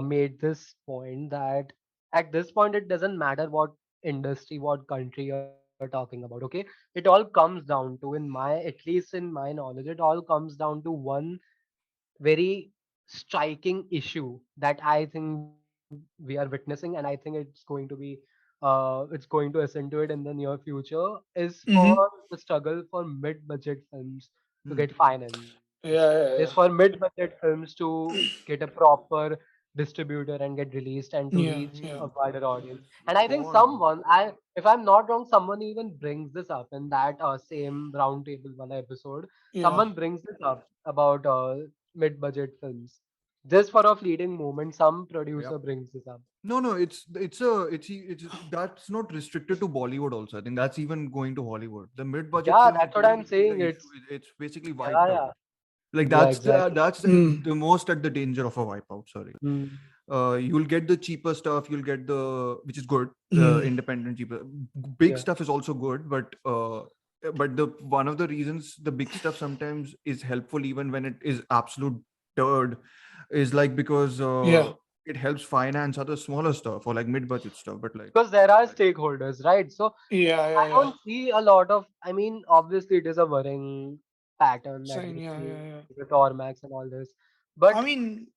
made this point that at this point it doesn't matter what industry, what country you're talking about. Okay, it all comes down to, in my, at least in my knowledge, it all comes down to one very striking issue that I think we are witnessing, and I think it's going to be it's going to accentuate in the near future, is for Mm-hmm. the struggle for mid-budget films to Hmm. get financed. Yeah, Is yeah, for mid-budget films to get a proper distributor and get released and to yeah, reach yeah, a wider audience. And I think Porn. someone, I if I'm not wrong, someone even brings this up in that same roundtable one episode. yeah, Someone brings this up about mid-budget films. Just for a fleeting moment, some Yeah. producer brings this up. No, no, it's that's not restricted to Bollywood also. I think that's even going to Hollywood. The mid-budget Yeah, films that's what don't I'm see the saying. issue. It's basically Yeah, wiped out. yeah, Like yeah, that's the exactly. that's mm, the most at the danger of a wipeout. Sorry. Mm. You'll get the cheaper stuff. You'll get the, which is good. The mm, independent cheaper. Big Yeah. stuff is also good, but the one of the reasons the big stuff sometimes is helpful even when it is absolute turd is like because yeah, it helps finance other smaller stuff or like mid-budget stuff. But like, Because there are stakeholders, right? So yeah, I yeah, yeah. don't see a lot of. I mean, obviously, it is a worrying pattern that Sign, we yeah, see yeah, yeah. with Ormax and all this. I But mean,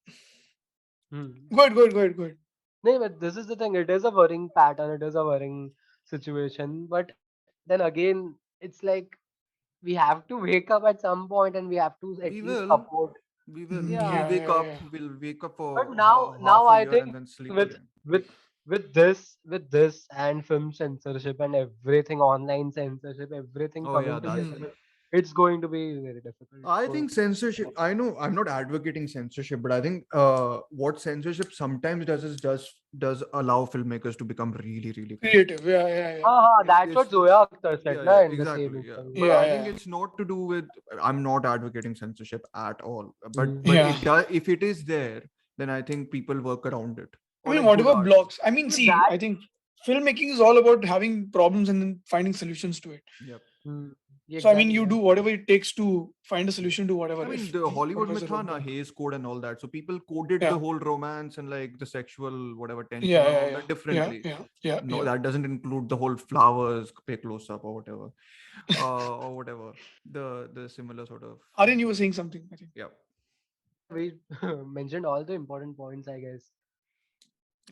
hmm, good, good, good, good. no, but this is the thing. It is a worrying pattern. It is a worrying situation. But then again, it's like we have to wake up at some point, and we have to at we least will, support. we will, Mm, Yeah. yeah, yeah, yeah. we'll wake up But for now half a I year think and then sleep with again. with with this and film censorship and everything, online censorship, everything Oh yeah, coming that together, Mm, thing. it's going to be very difficult I for. think censorship. I know I'm not advocating censorship, but I think what censorship sometimes does is does allow filmmakers to become really, really creative. creative. Yeah, yeah, yeah. That's what It's Zoya Akhtar said, yeah, na, yeah, in the same exactly, yeah. interview. But Yeah, I Yeah. think yeah, it's not to do with. I'm not advocating censorship at all. But yeah. it does. If it is there, then I think people work around it. I Or mean, like good whatever artists. blocks. I mean, With see, that, I think filmmaking is all about having problems and then finding solutions to it. Yep. mm, yeah, So, I mean, exactly. you Yeah. do whatever it takes to find a Yeah. solution to I whatever, mean, if the Hollywood whatever is myth, a tha na, roadblock. Hays Code and all that. So people coded Yeah, the whole romance and like the sexual whatever tension yeah, and yeah, all yeah, that yeah, differently. yeah, yeah, No, yeah. that doesn't include the whole flowers, pay close up or whatever, or whatever. The similar sort of Aryan, you were saying something, I think. yeah. Yeah, we mentioned all the important points, I guess.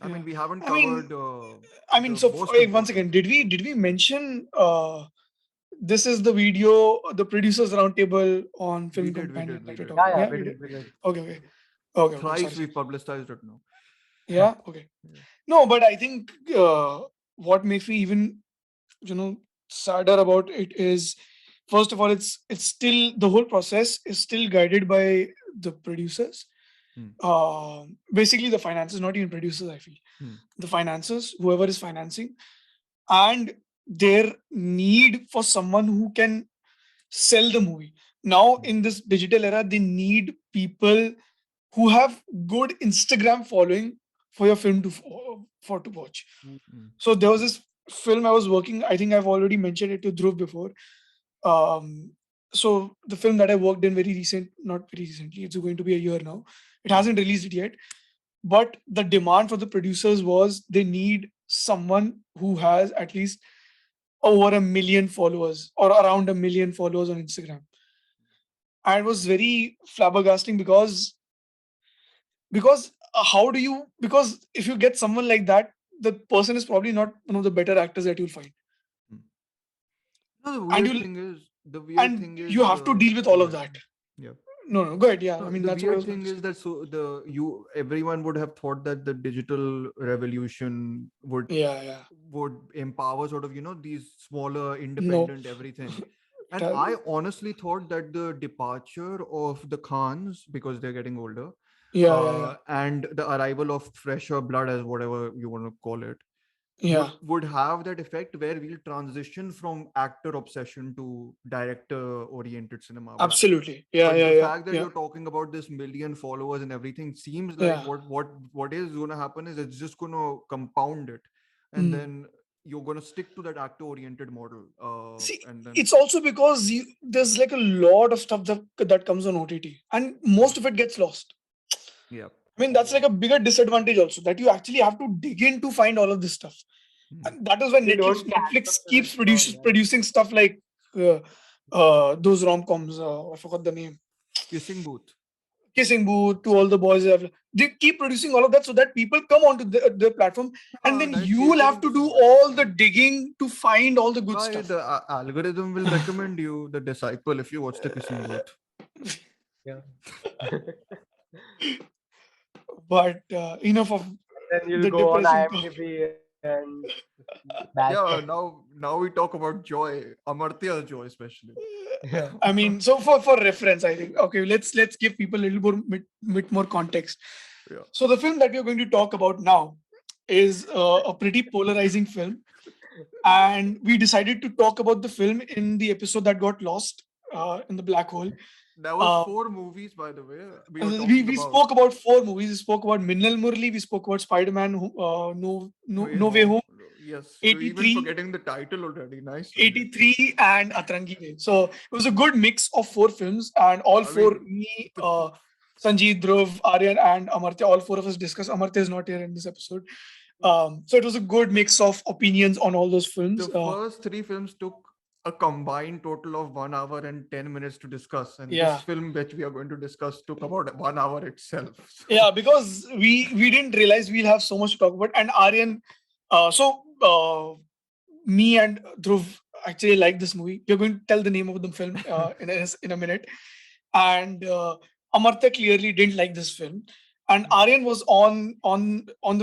I Yeah. mean, we haven't I mean, covered I mean, the so most wait, one important second. thing. Did we mention this is the video, the producers roundtable on Film We Companion did, we that we're did, Yeah, talking? we yeah, Yeah, did. we we did. did, we did. Okay, okay, okay, okay. Sorry, Thrice sorry. we've publicized it now. Yeah, okay. Yeah. No, but I think what makes me even sadder about it is, first of all, it's still, the whole process is still guided by the producers. Hmm. Basically the finances, not even producers, I feel. Hmm. The finances, whoever is financing, and their need for someone who can sell the movie. Now Hmm. in this digital era, they need people who have good Instagram following for your film for to watch. Mm. Hmm. So there was this film I was working. I think I've already mentioned it to Dhruv before. Um, so the film that I worked in very recent, not very recently, it's going to be a year now. It Hmm. hasn't released it yet, but the demand for the producers was they need someone who has at least over 1 million followers or around 1 million followers on Instagram. And it was very flabbergasting because how do you, because if you get someone like that, the person is probably not one of the better actors that you'll find, Hmm. No, and you'll the weird and thing you is, have to deal with go all of ahead. that. Yeah. No, no, go ahead. Yeah, I No, mean the that's what I weird was going thing to say. is that so the you everyone would have thought that the digital revolution Yeah, yeah. would empower sort of these smaller No, independent everything. it And has, I honestly thought that the departure of the Khans, because they're getting older, yeah, yeah, yeah, and the arrival of fresher blood, as whatever you want to call it, yeah. would have that effect where we'll transition from actor obsession to director oriented cinema. Absolutely. Yeah, But yeah, the yeah, fact that yeah, you're talking about this million followers and everything seems like yeah. what is going to happen is it's just going to compound it. And Mm. then you're going to stick to that actor-oriented model. See, And then it's also because there's like a lot of stuff that comes on OTT, and most of it gets lost. yeah. I mean, that's like a bigger disadvantage also, that you actually have to dig in to find all of this stuff. Hmm. And that is when You don't catch Netflix up to keeps the story, right? producing stuff like those rom-coms. I forgot the name. Kissing Booth. Kissing Booth, To All the Boys. They keep producing all of that so that people come onto their platform, and then Night you will have catering to to do somebody. all the digging to find all the good Why stuff. the algorithm will recommend you the disciple if you watch the Kissing Booth. Yeah. But enough of Then you'll the go on depressing talk. IMDb and bash Yeah, it. now we talk about joy, Amartya's joy especially. Yeah. I mean, so for reference, I think, okay, let's give people a little more bit more context. Yeah. So the film that we're going to talk about now is a pretty polarizing film, and we decided to talk about the film in the episode that got lost in the black hole. There was Uh, 4 movies, by the way, we were we talking we about. spoke about 4 movies. We spoke about Minnal Murli. We spoke about Spider-Man. No Way Home. Yes, you're even 83, forgetting the title already. Nice. Sanjeet. 83, and Atrangi Re. So it was a good mix of 4 films, and all I 4, mean, me, the Sanjeet, Dhruv, Aryan, and Amartya, all 4 of us discussed. Amartya is not here in this episode. So it was a good mix of opinions on all those films. the first 3 films took a combined total of 1 hour and 10 minutes to discuss, and Yeah. this film which we are going to discuss took about 1 hour itself. So, Yeah, because we didn't realize we'll have so much to talk about. And Aryan, me and Dhruv actually like this movie. We're going to tell the name of the film in a minute. And Amartya clearly didn't like this film, and Aryan was on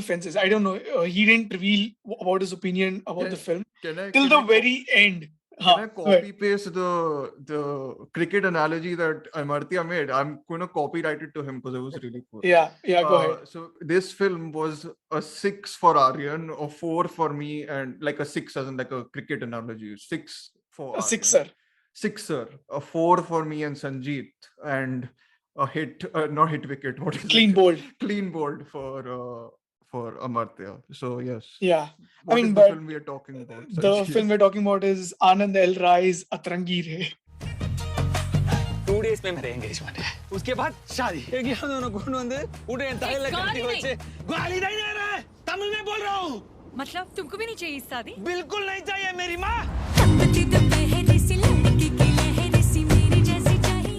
the fences. I don't know. He didn't reveal about his opinion about the film can I till can the I co- very end. can I Go ahead. copy paste the cricket analogy that Amartya made? I'm going to copyright it to him because it was really cool. Yeah, go ahead. So this film was a 6 for Aryan, a 4 for me, and like a 6 as in like a cricket analogy. 6 for A Aryan. sixer. Sixer, a 4 for me and Sanjeet, and a hit, not hit wicket. What is Clean it? bold. Clean bold for Amartya. So yes. Yeah. What is the but film we are talking about? the Sanjeet? film we're talking about is Aanand L Rai's Atrangi Re. 2 days में मेरे engagement है उसके बाद शादी एक हम दोनों कौन बंदे उठे ताले करती हो छे गाली नहीं दे रहा है तमिल में बोल रहा हूँ मतलब तुमको भी नहीं चाहिए शादी बिल्कुल नहीं चाहिए मेरी माँ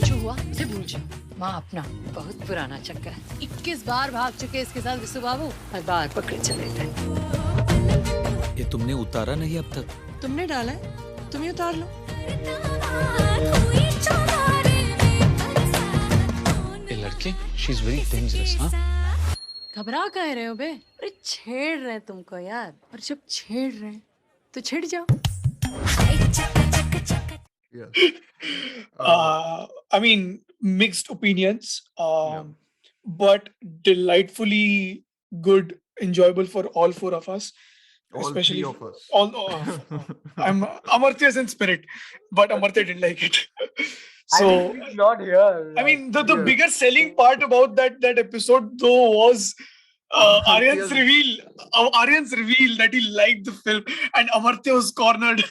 जो हुआ उसे भूल जाओ माँ अपना बहुत पुराना चक्कर 21 बार भाग चुके इसके साथ विशु बाबू हर बार पकड़े चले थे ये तुमने उतारा नहीं अब तक तुमने डाला है तुम ही उतार लो ये लड़की शी इज वेरी डेंजरस हाँ घबरा कह रहे हो बे अरे छेड़ रहे हैं तुमको यार और जब छेड़ रहे हैं तो छेड़ जाओ Yes. I mean, mixed opinions, but delightfully good, enjoyable for all 4 of us. All Especially 3 of us. I'm Amartya's in spirit, but Amartya didn't like it. I So mean, he's not here. I mean, the Yeah. bigger selling part about that episode though was Aryan's Yes. reveal. Aryan's reveal that he liked the film, and Amartya was cornered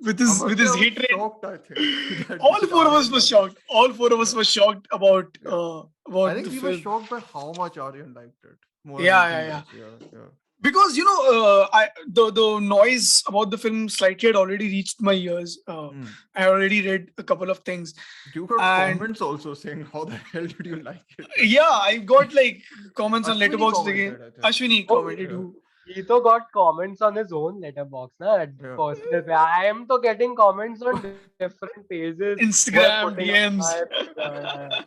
with his Amartya was hatred. shocked, I think. that All 4 of us Aryan were liked shocked. All 4 of us were shocked about Yeah. about I think the we were film. shocked by how much Aryan liked it. More than Yeah, anything else. Yeah. Because the noise about the film slightly had already reached my ears. I already read a couple of things. You got And- comments also saying, how the hell did you like it? Yeah, I got like comments on Ashwini Letterboxd commented, again. I think. Ashwini Oh, commented yeah. who. He तो got comments on his own letterbox, na? Yeah. Personal पे. I am तो getting comments on different pages. Instagram, who are putting on DMs.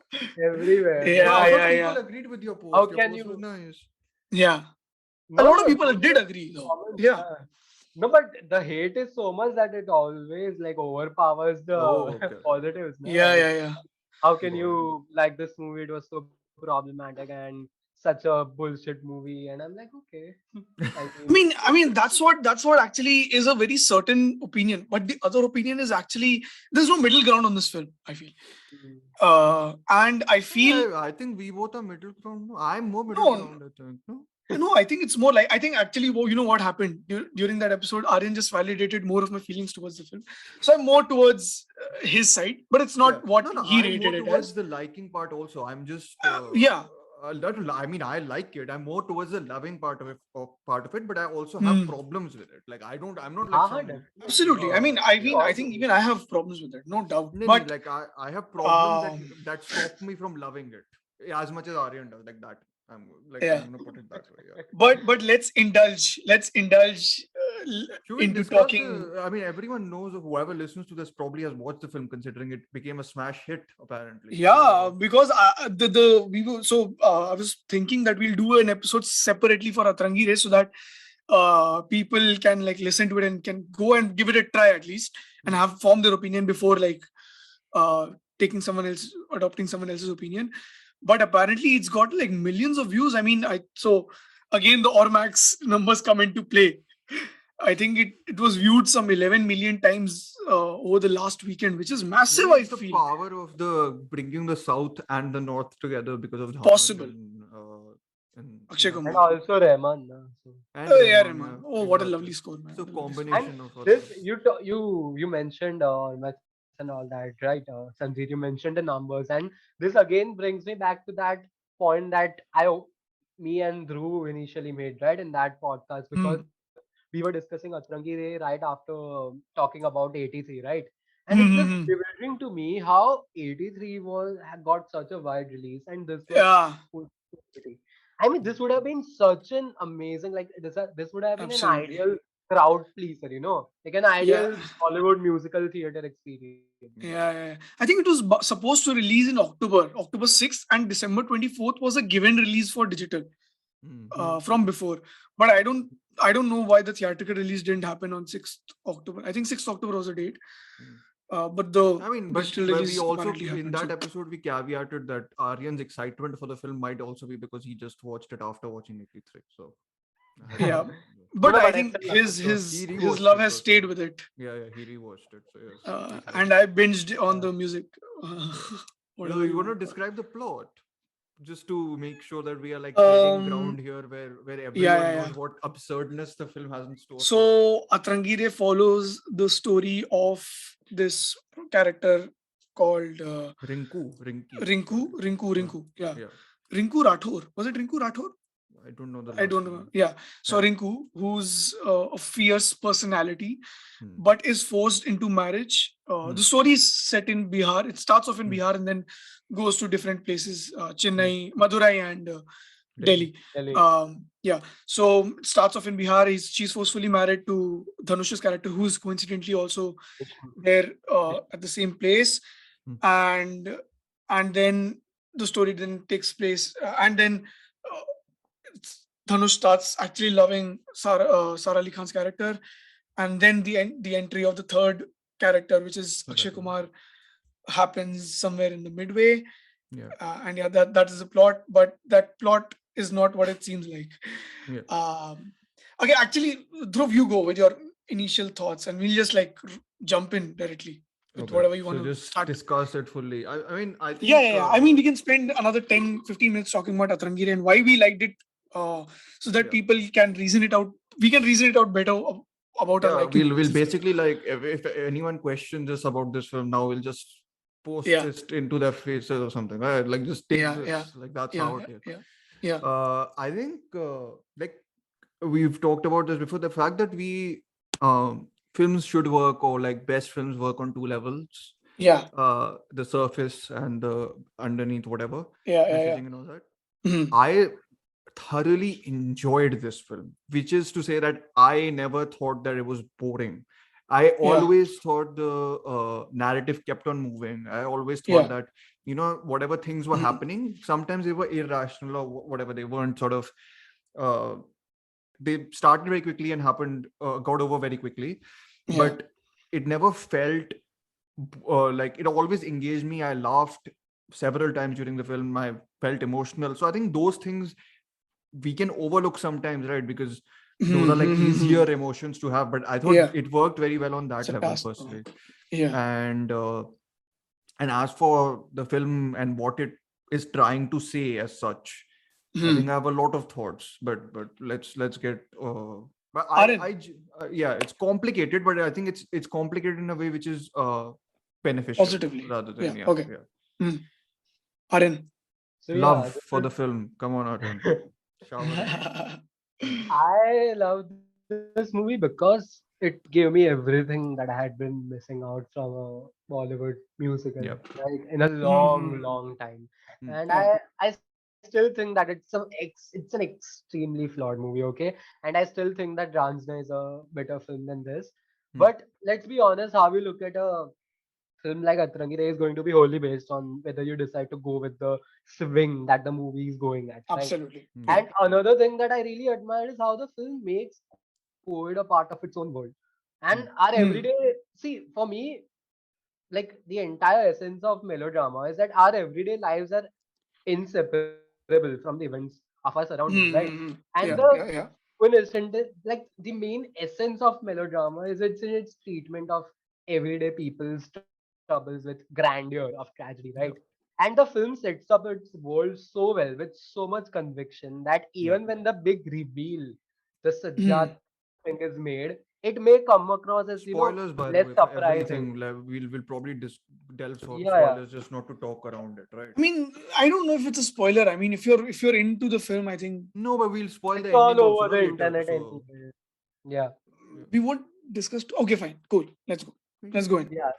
everywhere. Yeah, No, a lot of yeah. people agreed with your post. How Your can post you- was nice. Yeah. A No, lot of people did agree though. comments, Yeah. No, but the hate is so much that it always like overpowers the Oh, okay. positives. Na? Yeah. How can Got you like this movie? It was so problematic and such a bullshit movie. And I'm like, okay. I mean that's what actually is a very certain opinion. But the other opinion is actually there's no middle ground on this film, I feel. And I feel I think we both are middle ground. No, I'm more middle No. ground, I think. No? No, I think it's more like, I think actually, you know what happened during that episode? Aryan just validated more of my feelings towards the film. So I'm more towards his side, but it's Yeah. not what No, he I'm more rated it towards as. the liking part also. I'm just Yeah. I mean, I like it. I'm more towards the loving part of it, but I also have Hmm. problems with it. Like I'm not like हाँ हाँ some definitely. Absolutely. I mean, yeah. I think even I have problems with it, no doubt. No, But like I have problems um, that stop me from loving it as much as Aryan does, like that. I'm yeah. gonna put it that way. Yeah. But let's indulge Should we into discuss talking. I mean, everyone knows, whoever listens to this probably has watched the film, considering it became a smash hit apparently. Yeah, So because the we were so I was thinking that we'll do an episode separately for Atrangi Re so that people can like listen to it and can go and give it a try at least and have formed their opinion before like uh taking someone else adopting someone else's opinion. But apparently it's got like millions of views. I mean, I so again the Ormax numbers come into play. I think it was viewed some 11 million times over the last weekend, which is massive. maybe I it's the feel power of the bringing the South and the North together because of Dhanaj possible. and Akshay yeah, And Kumar. also Rahman. Na, so. and Yeah, Rahman, Rahman. Oh, yeah, what a exactly. lovely score, man. So What a lovely score. And combination of all this this. you mentioned Maths and all that, right? Sanjeet, you mentioned the numbers, and this again brings me back to that point that me and Dhruv initially made, right, in that podcast, because Hmm. we were discussing Atrangi Re right after talking about 83, right? And Hmm, it's hmm, just hmm. bewildering to me how 83 got such a wide release, and this was Yeah, pushed to 80. I mean, this would have been such an amazing, like this would have been an absolutely. ideal crowd pleaser, like an Yeah, ideal Bollywood musical theater experience. yeah. I think it was supposed to release in October 6th, and December 24th was a given release for digital Mm. from before. But I don't know why the theatrical release didn't happen on 6th October. I think 6th October was the date. Mm. But the I mean, digital but we release also apparently in happened. that So episode we caveated that Aryan's excitement for the film might also be because he just watched it after watching 83. So I yeah, don't know. No, but no, I but think it's still his nice. So his he his rewatched love it has though. stayed So with it, yeah, he rewatched it. So yes, it has. and I binged on Yeah. the music. Whatever You you want to want to call it. describe the plot just to make sure that we are like treading Um, ground here where yeah, everyone yeah, knows yeah. what absurdness the film has in store for us. So Atrangi Re follows the story of this character called Sorry. Uh, Rinku. Yeah, yeah, Rinku Rathore. Was it Rinku Rathore? I don't know the I last don't know. name. Yeah. So Yeah. Rinku, who's a fierce personality, Hmm. but is forced into marriage. Hmm. The story is set in Bihar. It starts off in Hmm. Bihar and then goes to different places: Hmm. Chennai, Madurai, and Delhi. Delhi. Delhi. Yeah. So it starts off in Bihar. She's forcefully married to Dhanush's character, who's coincidentally also there at the same place, Hmm. and then the story then takes place, and then uh, Dhanush starts actually loving Sara Ali Khan's character, and then the entry of the third character, which is Akshay Exactly. Kumar, happens somewhere in the midway. Yeah. And yeah, that is the plot, but that plot is not what it seems like. Yeah. Okay, actually, Dhruv, you go with your initial thoughts, and we'll just like jump in directly with Okay. whatever you want So to just start. discuss it fully. I mean, I Yeah, think I mean, we can spend another 10, 15 minutes talking about Atrangi Re and why we liked it, so that yeah. people can reason it out. We can reason it out better about our Yeah, liking we'll towards the film. basically like if anyone questions us about this film now, we'll just post Yeah, it into their faces or something. Right? Like just take yeah, this. Like that's yeah, how it is. yeah. I think like we've talked about this before. The fact that we films should work, or like best films work on two levels, Yeah, the surface and the underneath, whatever yeah. messaging and all that. Mhm. I thoroughly enjoyed this film, which is to say that I never thought that it was boring. I Yeah, always thought the narrative kept on moving. I always thought yeah. that, whatever things were Mhm. happening, sometimes they were irrational or whatever. They weren't sort of, uh, they started very quickly and got over very quickly. Yeah. But it never felt like it always engaged me. I laughed several times during the film. I felt emotional. So I think those things we can overlook sometimes, right? Because those are like easier emotions to have. But I thought Yeah, it worked very well on it's that a level, task. personally. Yeah, And as for the film and what it is trying to say as such, I think Hmm. I have a lot of thoughts, but let's get. But Aryan, yeah, it's complicated, but I think it's complicated in a way which is beneficial positively. rather than Yeah. yeah, Okay. yeah. Hmm. Aryan. So Love yeah, for the film. Come on, Aryan. Shower me. Hmm. I love this movie because it gave me everything that I had been missing out from a Bollywood musical, Yep. right? In a long, Hmm. long time. Hmm. And Yeah. I still think that it's an extremely flawed movie, okay? And I still think that Ranjana is a better film than this. Hmm. But let's be honest, how we look at a film like Atrangi Re is going to be wholly based on whether you decide to go with the swing that the movie is going at, right? Absolutely. Hmm. Yeah. And another thing that I really admire is how the film makes COVID a part of its own world. And Hmm. our everyday, Hmm. see, for me, like the entire essence of melodrama is that our everyday lives are inseparable from the events of our surroundings, right? Hmm. And the Yeah. Yeah. Yeah. quintessential, like the main essence of melodrama is it's in its treatment of everyday people's troubles with grandeur of tragedy, right? Yep. And the film sets up its world so well with so much conviction that Yep. even when the big reveal, the Sajjad Hmm. thing is made, it may come across as, Spoilers, by the less way, for surprising. everything. Like, we'll probably delve Yeah, yeah. spoilers just not to talk around it, right? I mean, I don't know if it's a spoiler. I mean, if you're into the film, I think No, but we'll spoil It's the all ending also, over no, the later. internet So anyway. Yeah, yeah. we won't discuss. Okay, fine, cool. Let's go. Let's go in. yeah.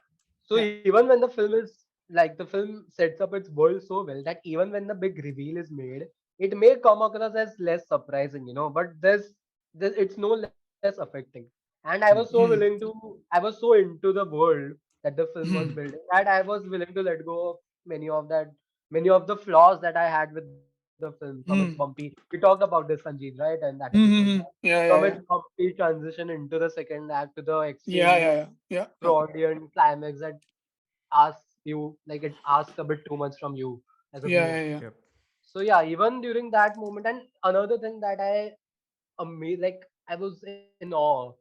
So Yeah. even when the film is like the film sets up its world so well that even when the big reveal is made, it may come across as less surprising, but there's it's no less affecting. And I was so Hmm. willing Hmm. to, I was so into the world that the film was Hmm. building that I was willing to let go of many of that, many of the flaws that I had with the film from its bumpy. Hmm. We talked about this, Sanjeet, right? And that episode. Hmm. Hmm. Yeah. From Yeah. its Yeah. complete transition into the second act to the Yeah. extremely Yeah. Yeah. Yeah. Yeah. Freudian climax that asks you, like it asks a bit too much from you as a Yeah. viewer. Yeah. Yeah. Yep. So yeah, even during that moment, and another thing that like I was in awe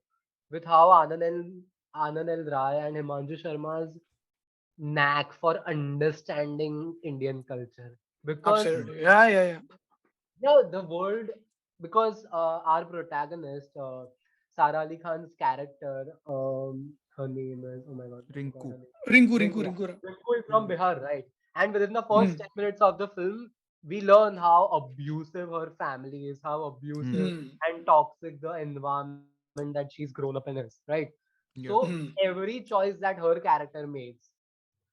with how Anand L Rai and Himanshu Sharma's knack for understanding Indian culture because Hmm. Absolutely. Yeah. Yeah. Yeah. yeah, the world, because our protagonist, Sara Ali Khan's character, her name is, oh my god, I forgot Rinku. her name. Rinku. Rinku. Rinku, yeah. Rinku. Rinku is from Rinku. Bihar, right? And within the first Hmm. 10 minutes of the film, we learn how abusive her family is, how Hmm. abusive Hmm. and toxic the environment that she's grown up in is, right? So Yep. Hmm. every choice that her character makes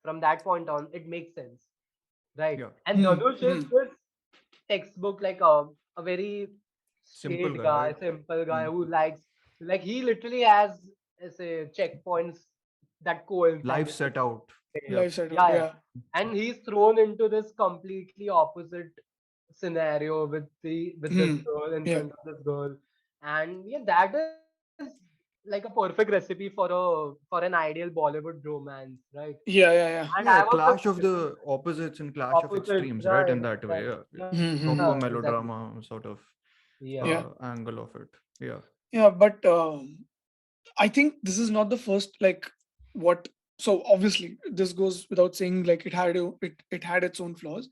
from that point on, it makes sense, right? Yep. And Hmm. Dhanush is Hmm. this textbook, like a very Simple straight guy, guy, right? simple guy Hmm. who likes, like he literally has, say, checkpoints that coincide Life with set out. his day. Yep. Life set out. Yeah, yeah. Yeah. And he's thrown into this completely opposite scenario with this Hmm. girl in Yeah. front of this girl. And yeah, that is like a perfect recipe for an ideal Bollywood romance, right? Yeah. Yeah. Yeah. And I Yeah, was just clash of the opposites and clash of opposite, extremes, right? right? In that way, yeah. Yeah. Yeah, Hmm. Hmm. Proper Hmm. exactly. melodrama sort of Yeah. Yeah. angle of it. Yeah. Yeah. But I think this is not the first like what. So obviously this goes without saying. Like it had its own flaws,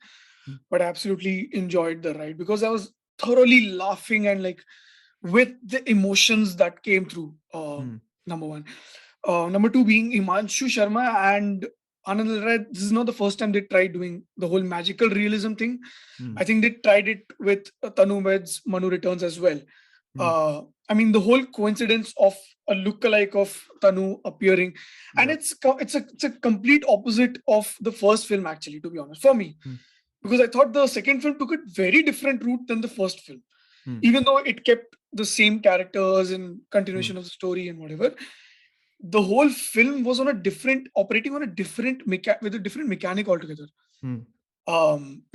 Hmm. but I absolutely enjoyed the ride because I was thoroughly laughing and like with the emotions that came through. Hmm. Number one, number two being Himanshu Sharma and Aanand L. Rai. This is not the first time they tried doing the whole magical realism thing. Hmm. I think they tried it with Tanu Med's Manu Returns as well. Hmm. I mean, the whole coincidence of a lookalike of Tanu appearing, and Yep. it's a complete opposite of the first film. Actually, to be honest, for me, Hmm. because I thought the second film took a very different route than the first film, Hmm. even though it kept the same characters and Hmm. continuation of the story and whatever. The whole film was on a different, operating on a different with a different mechanic altogether. Hmm.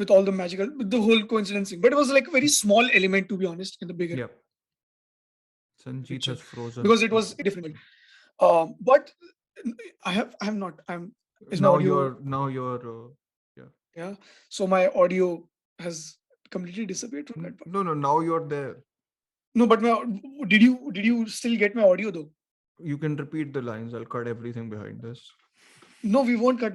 With all the magical, with the whole coincidence thing, but it was like a very small element, to be honest, in the bigger Yep. Sanjeet picture has frozen. because it was a different world. But I have not. Is my audio? Now you're yeah. Yeah. So my audio has completely disappeared from that part. No, now you're there. No, but did you still get my audio though? You can repeat the lines. I'll cut everything behind this. No, we won't cut.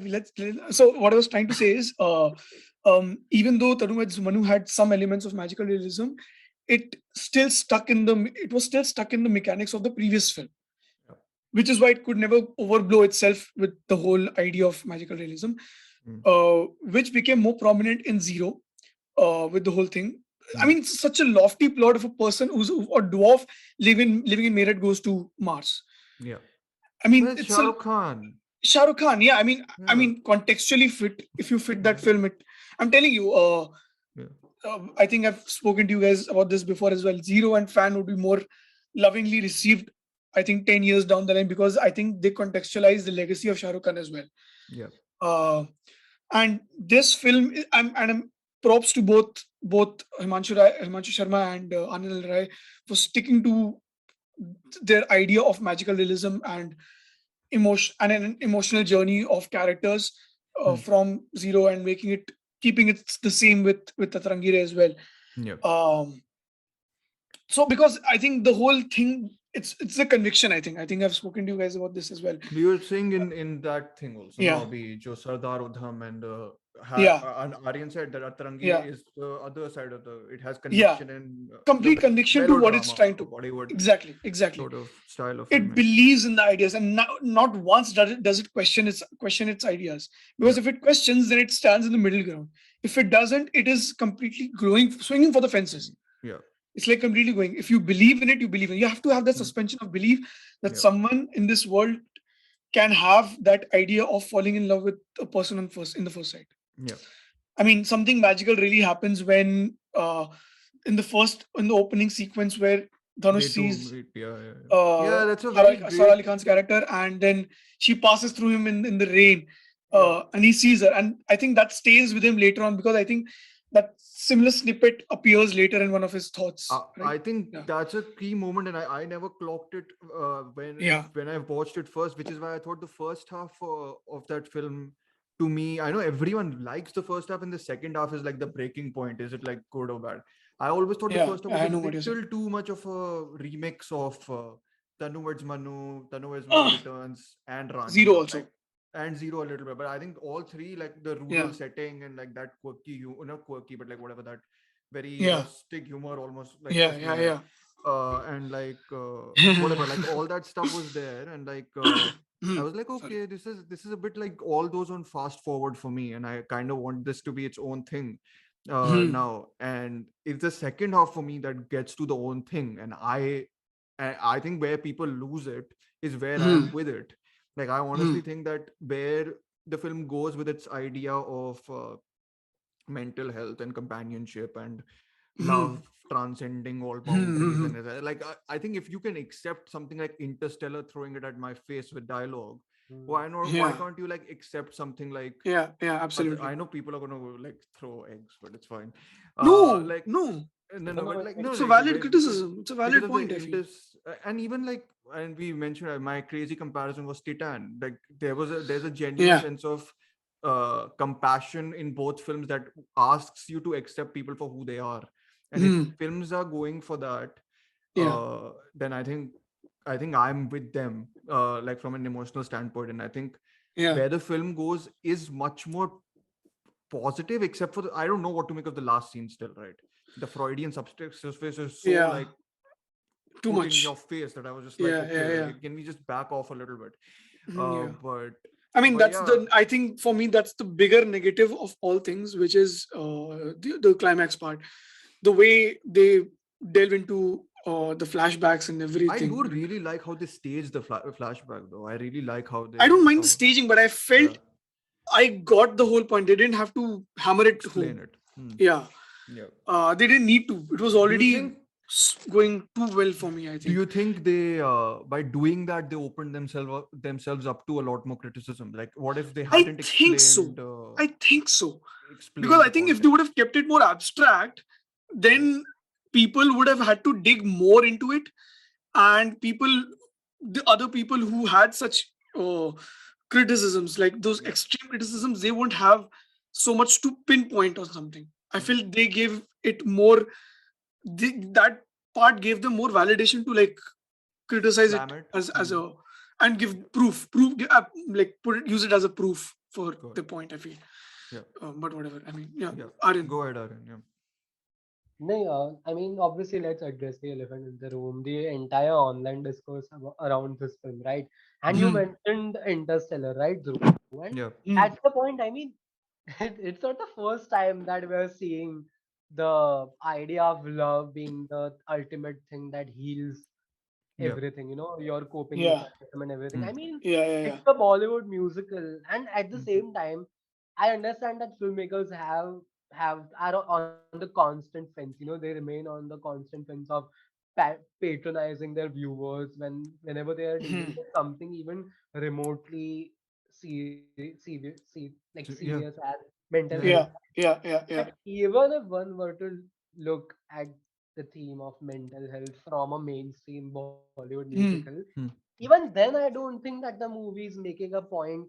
So what I was trying to say is, even though Tarunwaj Manu had some elements of magical realism, it was still stuck in the mechanics of the previous film, Yeah. which is why it could never overblow itself with the whole idea of magical realism, Mm. which became more prominent in Zero, with the whole thing. I Mm. mean, such a lofty plot of a person who's a dwarf living in Meerut goes to Mars. Yeah. I mean, Well, it's Shah a Rukh Khan. Shah Rukh Khan. Yeah, I Yeah. mean, contextually fit. If you fit that Yeah. film, I'm telling you. Yeah. I think I've spoken to you guys about this before as well. Zero and Fan would be more lovingly received, I think, 10 years down the line, because I think they contextualize the legacy of Shah Rukh Khan as well. Yeah. Uh, and this film, I'm props to both Himanshu Sharma and Aanand L for sticking to their idea of magical realism and an emotional journey of characters Hmm. from Zero, and keeping it the same with Atrangi Re as well. Yeah. Um, so because I think the whole thing, it's a conviction. I think I've spoken to you guys about this as well. We were saying in that thing also, Yeah. no, Abhi, jo Sardar Udham and Yeah. and Aryan said that Atrangi Yeah. is the other side of it has Yeah. conviction and Complete the conviction to what it's melodrama trying of to. Bollywood Exactly. sort of style of It filming. believes in the ideas, and not once does it question its ideas. Because Yeah. if it questions, then it stands in the middle ground. If it doesn't, it is completely swinging for the fences. Yeah. It's like completely going. If you believe in it, you believe in it. You have to have that Mm. suspension of belief that Yeah. someone in this world can have that idea of falling in love with a person in the first sight. Yeah. I mean, something magical really happens when in the opening sequence where Dhanush They two sees meet. Yeah, that's a very Sara great. Ali Khan's character, and then she passes through him in the rain, Yeah. and he sees her, and I think that stays with him later on, because I think that similar snippet appears later in one of his thoughts. I Right? think Yeah. that's a key moment, and I never clocked it Yeah. when I watched it first, which is why I thought the first half of that film, to me, I know everyone likes the first half, and the second half is like the breaking point. Is it like good or bad? I always thought the Yeah, first half I was a know what you're saying. little too much of a remix of Tanu Vs Manu, Tanu Vs Ah. Manu Returns, and Rani. Zero also. Like, and Zero a little bit, but I think all three, like the rural Yeah. setting and like that quirky, not quirky, but like whatever, that very Yeah. rustic humor almost, like Yeah, of yeah, Meerut. yeah. And like whatever, like all that stuff was there, and like I was like, Sorry. okay, this is a bit like all those on fast forward for me, and I kind of want this to be its own thing now. And it's the second half for me that gets to the own thing, and I think where people lose it is where I am with it. Like, I honestly think that where the film goes with its idea of mental health and companionship and love transcending all boundaries, and like I think if you can accept something like Interstellar throwing it at my face with dialogue, why not? Why Yeah. can't you like accept something like Yeah, absolutely. I know people are gonna like throw eggs, but it's fine. No, Like no. no, but like no, It's a like, valid criticism. It's a because valid of point, the I feel. and even like, and we mentioned my crazy comparison was Titan. Like there's a genuine Yeah. sense of compassion in both films that asks you to accept people for who they are, and if films are going for that, Yeah. then I think I'm with them, like from an emotional standpoint, and I think Yeah. where the film goes is much more positive, except for I don't know what to make of the last scene still, right? The Freudian subtext surface is so Yeah. like Too put much. in your face that I was just like, Yeah, okay, yeah. like, can we just back off a little bit? Yeah. But I mean, but I think for me, that's the bigger negative of all things, which is the climax part. The way they delve into the flashbacks and I everything. do really like how they stage the flashback, though. I really like how they. I don't mind the staging, but I felt yeah, I got the whole point. They didn't have to hammer it explain home. it. Yeah. Yeah. They didn't need to. It was Do you already think? going too well for me, I Do think. you think they, by doing that, they opened themselves up to a lot more criticism? Like, what if they I hadn't think so. explained? I think so. Explained Because I the think if they context? would have kept it more abstract, then people would have had to dig more into it, and the other people who had such criticisms, like those Yeah. extreme criticisms, they won't have so much to pinpoint on something. I feel they gave it more. That part gave them more validation to like criticize it Slam it. as a and give proof, like use it as a proof for Got the it. point, I feel. Yeah. But whatever, I mean, yeah, Yeah. Aryan. Go ahead, Aryan. Yeah. No, I mean, obviously, let's address the elephant in the room, the entire online discourse around this film, right? And you Hmm. mentioned Interstellar, right, Dhruv? And Yeah. that's Hmm. the point. I mean, it's not the first time that we're seeing the idea of love being the ultimate thing that heals Yeah. everything, your coping Yeah, mechanism and everything. I Hmm. mean, yeah, yeah, it's yeah. a Bollywood musical, and at the Hmm. same time, I understand that filmmakers are on the constant fence. They remain on the constant fence of patronizing their viewers whenever they are dealing Hmm. with something even remotely serious Yeah. as mental Yeah. health. Yeah. Yeah, yeah, yeah, But yeah. even if one were to look at the theme of mental health from a mainstream Bollywood musical, Hmm. Hmm. even then I don't think that the movie is making a point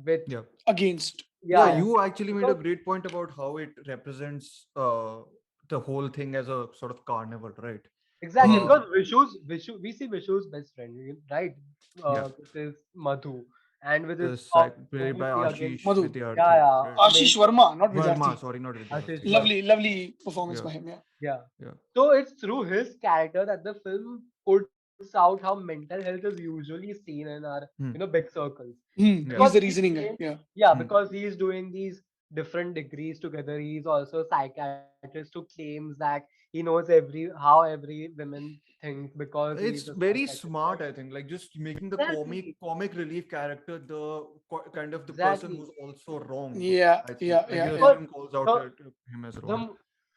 with, Yeah. Against. Yeah. yeah, Yeah. You actually made a because great point about how it represents the whole thing as a sort of carnival, right? exactly, Hmm. Uh, because we see Vishu's best friend, right? yeah. Which is Madhu, and which is Played by obviously again, Ashish Madhu. yeah, Vidyarthi, yeah, right? Ashish amazing. Verma, not Verma, Vidyarthi. sorry, not Ashish Vidyarthi. Yeah. Varma. Lovely lovely performance Yeah. by him. Yeah. Yeah. Yeah. So it's through his character that the film puts out how mental health is usually seen in our, Hmm. big circles. Hmm. Yeah. He's Because the he's reasoning guy. saying, Yeah. yeah, Hmm. because he's doing these different degrees together. He's also a psychiatrist who claims that he knows how every woman thinks because he's a It's very psychiatrist, smart, right? I think. Like just making the Exactly. comic relief character the kind of the person Exactly. who's also wrong. Yeah, I think yeah, like yeah, he yeah. Because even calls out the to him as wrong. the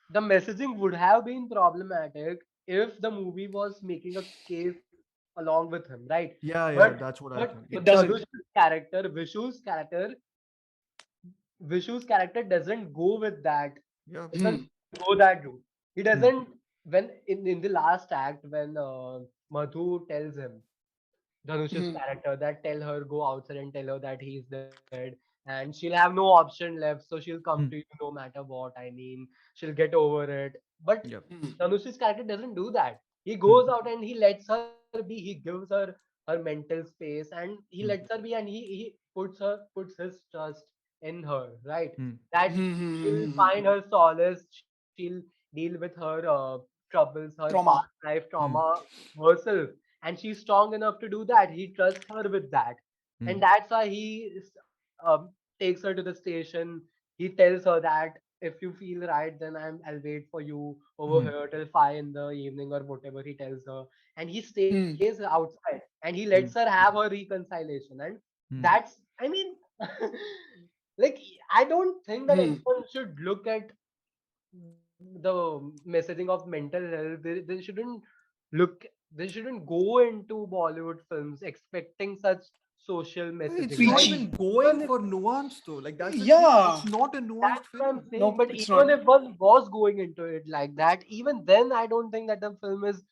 the messaging would have been problematic if the movie was making a case along with him, right? Yeah, But yeah, that's what I but think. Yeah, It doesn't. Dhanush's character, Vishu's character doesn't go with that. yeah, Doesn't Hmm. go that route. He doesn't hmm, when in the last act when Madhu tells him Dhanush's Hmm. character that tell her go outside and tell her that he's dead and she'll have no option left, so she'll come to you hmm, no matter what. I mean, she'll get over it. But yeah, Hmm. Dhanush's character doesn't do that. He hmm, goes out and he lets her be. He gives her mental space and he lets hmm, her be, and he puts his trust in her, right? hmm, That Hmm. she'll Hmm. find her solace. She'll deal with her troubles, her past Trauma. life hmm, trauma herself, and she's strong enough to do that. He trusts her with that, hmm, and that's why takes her to the station. He tells her that if you feel right, then I'll wait for you over hmm, here till 5 in the evening or whatever he tells her. And he stays Hmm. outside and he lets her hmm, have her reconciliation. And hmm. that's, I mean, like, I don't think that Hmm. anyone should look at the messaging of mental health. They shouldn't look. They shouldn't go into Bollywood films expecting such social It's messaging, not right? even Preachy. going Even if for nuance though. Like that's the thing. Yeah. It's not a nuanced that's what I'm film. saying, Nope, but it's even not. if one was going into it like that, even then I don't think that the film is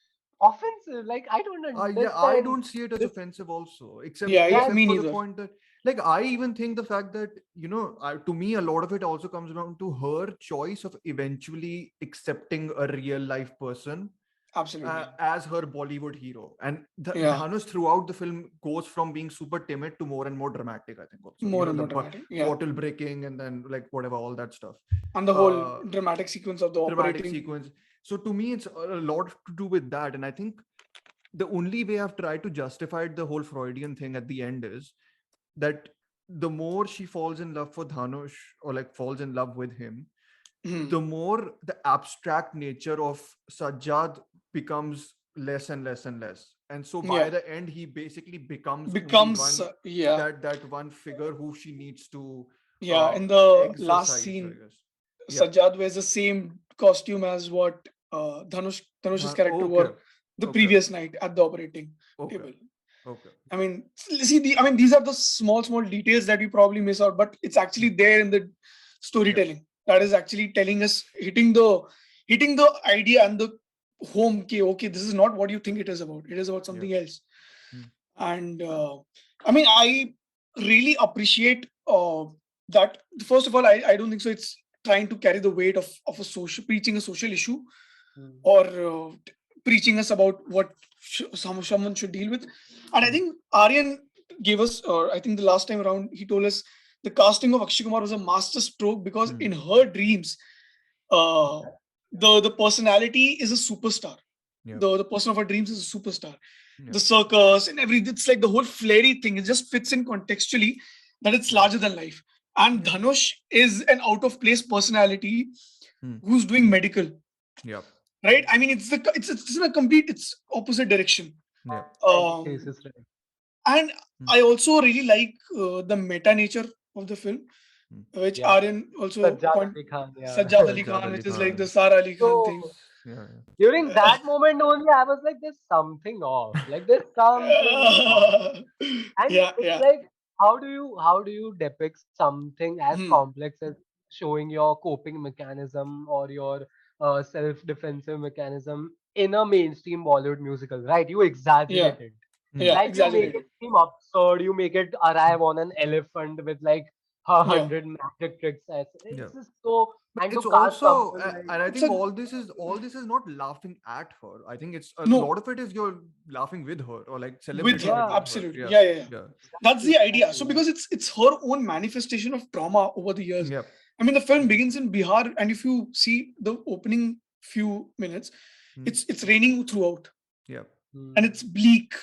offensive. Like, I don't Yeah, I understand don't see it as this. offensive also, except Yeah, except me for the Exactly. neither. point that like I even think the fact that to me a lot of it also comes down to her choice of eventually accepting a real life person Absolutely. as her Bollywood hero, and Yeah. Dhanush throughout the film goes from being super timid to more and more dramatic. I think also More and the more dramatic. Yeah. bottle breaking and then like whatever all that stuff. And the whole Uh, dramatic sequence of the Dramatic operating. sequence. So to me, it's a lot to do with that, and I think the only way I've tried to justify the whole Freudian thing at the end is that the more she falls in love for Dhanush or like falls in love with him, Hmm. the more the abstract nature of Sajjad becomes less and less and less. And so by Yeah. the end, he basically becomes only Becomes, one yeah. that one figure who she needs to Yeah. In the last exercise, I scene, guess. Yeah. Sajjad wears the same costume as what Dhanush's character Okay. wore the Okay. previous night at the operating Okay. table. Okay. I mean, see, I mean, these are the small details that we probably miss out, but it's actually Mm. there in the Yeah. storytelling. That is actually telling us, hitting the idea and the home. Okay, this is not what you think it is about. It is about Yeah. something else. Mm. And I mean, I really appreciate that. First of all, I don't think so. It's trying to carry the weight of a social preaching a social issue Hmm. or preaching us about what someone should deal with. And I think Aryan gave us, or I think the last time around, he told us the casting of Akshay Kumar was a master stroke because in her dreams, uh, the personality is a superstar. Yeah. The person of her dreams is a superstar. Yeah. The circus and everything, it's like the whole flary thing. It just fits in contextually that it's larger than life. And Dhanush is an out of place personality who's doing medical, Yeah. right? I mean, it's in a complete, it's opposite direction. Yeah. Yes, it's right. And I also really like the meta nature of the film, which Yeah. Aryan also Sajjad Ali Khan, yeah. Sajjad Ali Sajjad Khan, Ali which is like Khan. the Sara Ali Khan thing. So Yeah. during that moment only, I was like, "There's something off. Like there's something off." And Yeah, it's yeah. like, how do you depict something as Hmm. complex as showing your coping mechanism or your self-defensive mechanism in a mainstream Bollywood musical, right? You Yeah, exaggerate it. yeah, Like you make exaggerated. it seem absurd. You make it arrive on an elephant with like Yeah. 100 magic tricks. Yeah. It's just so. But And to it's cast also, someone like and I It's think a all this is not laughing at her. I think it's a no lot of it is you're laughing with her or like with celebrating her, with yeah, her. absolutely. Yeah. Yeah, yeah, yeah. Yeah. That's the idea. So exactly. because it's her own manifestation of trauma over the years. Yeah. I mean, the film begins in Bihar, and if you see the opening few minutes, it's raining throughout, Yeah. and it's bleak.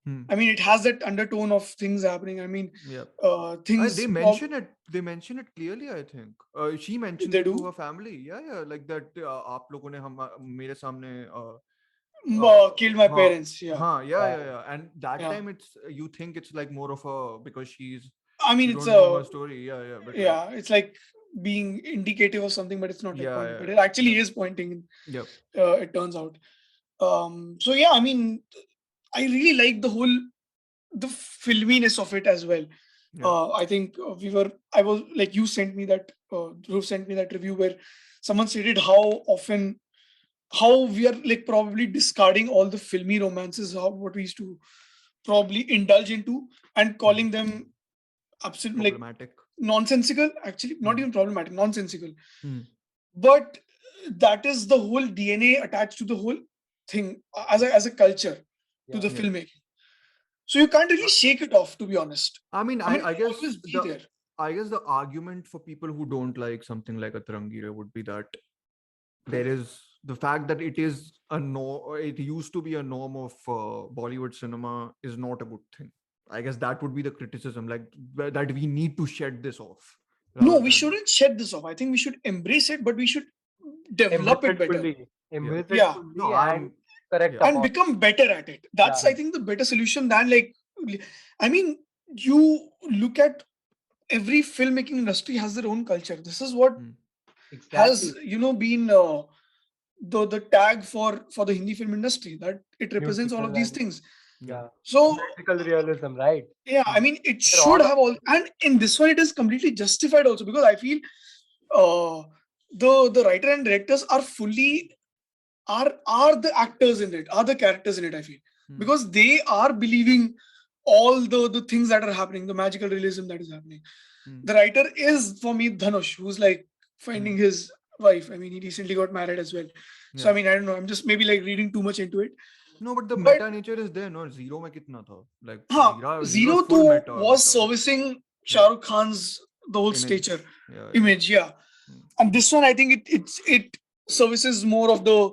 Hmm. I mean, it has that undertone of things happening. I mean, Yeah. things They mention it. They mention it clearly. I think she mentions they it to do her family. Yeah, yeah, like that. आप लोगों ने हम मेरे सामने uh, killed my हाँ, parents. Yeah, yeah, yeah, yeah. And that yeah. time it's you think it's like more of a because I mean, you it's don't know a her story. Yeah, yeah, but like yeah, it's like being indicative of something, but it's not like yeah, pointing. yeah, But it actually is pointing. yeah, It turns out. So yeah, I mean, I really like the filminess of it as well. yeah, I think I was like, you sent me that, Dhruv sent me that review where someone stated how we are like probably discarding all the filmy romances, what we used to probably indulge into, and calling them absolutely like problematic. nonsensical, actually not Hmm. even problematic, nonsensical. Hmm. But that is the whole DNA attached to the whole thing, as a culture to the Yeah. Yeah. filmmaking. So you can't really shake it off, to be honest. I mean, I mean, I it'll guess always be there. the argument for people who don't like something like Atrangi Re would be that there is the fact that it is a no. It used to be a norm of Bollywood cinema is not a good thing. I guess that would be the criticism, like that we need to shed this off. No, rather we than- shouldn't shed this off. I think we should embrace it, but we should Embrace develop it it better. fully. Embrace it Yeah. fully No, and correct yeah. And upon. become better at it. That's, Yeah. I think, the better solution than like, I mean, you look at every filmmaking industry has their own culture. This is what Exactly. has been the tag for the Hindi film industry, that it represents all of Musical these and things. yeah. So Magical realism, right? yeah, I mean, it They're should all have all, and in this one it is completely justified also, because I feel uh the writer and directors are fully are the actors in it, are the characters in it, I feel, because they are believing all the things that are happening, the magical realism that is happening. The writer is, for me, Dhanush, who's like finding his wife. I mean, he recently got married as well. So I mean, I don't know, I'm just maybe like reading too much into it. No, but the But meta nature is there. No, zero में कितना था? Like Zero Zero is full to meta. was servicing Shah Rukh Khan's the whole Image. stature Yeah, image, yeah. And this one, I think it services more of the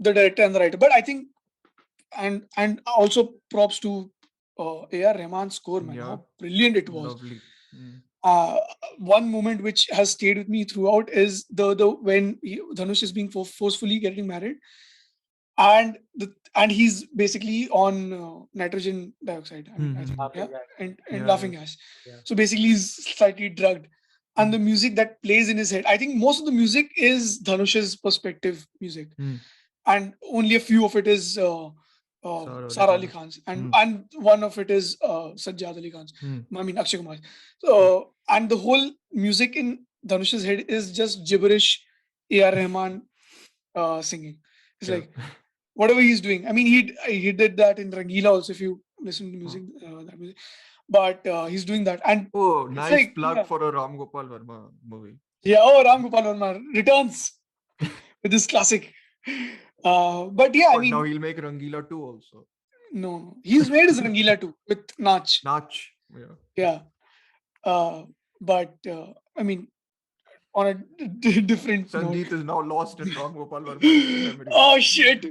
director and the writer. But I think, and also props to A.R. Rahman's score, man. Yeah. How brilliant it was. Lovely. One moment which has stayed with me throughout is the when Dhanush is being forcefully getting married, and he's basically on nitrogen dioxide. I mean, Laughing yeah, gas. and laughing gas. Yeah. So basically, he's slightly drugged, and the music that plays in his head, I think most of the music is Dhanush's perspective music, and only a few of it is Sara Ali Khan's, and one of it is Sajjad Ali Khan's. I mean, Akshay Kumar. So, and the whole music in Dhanush's head is just gibberish, A.R. Rahman singing. It's like whatever he's doing. I mean, he did that in Rangila also, if you listen to music, that music. But he's doing that. And Oh, it's nice like, plug yeah. for a Ram Gopal Verma movie. Yeah, oh, Ram Gopal Verma returns with this classic. But yeah, I But now mean, he'll make Rangila 2 also. no, he's made his Rangila too with Nach. Nach. Yeah. Yeah. But I mean, on a different note. Sanjeet is now lost in Ram Gopal Verma's memory. Oh shit.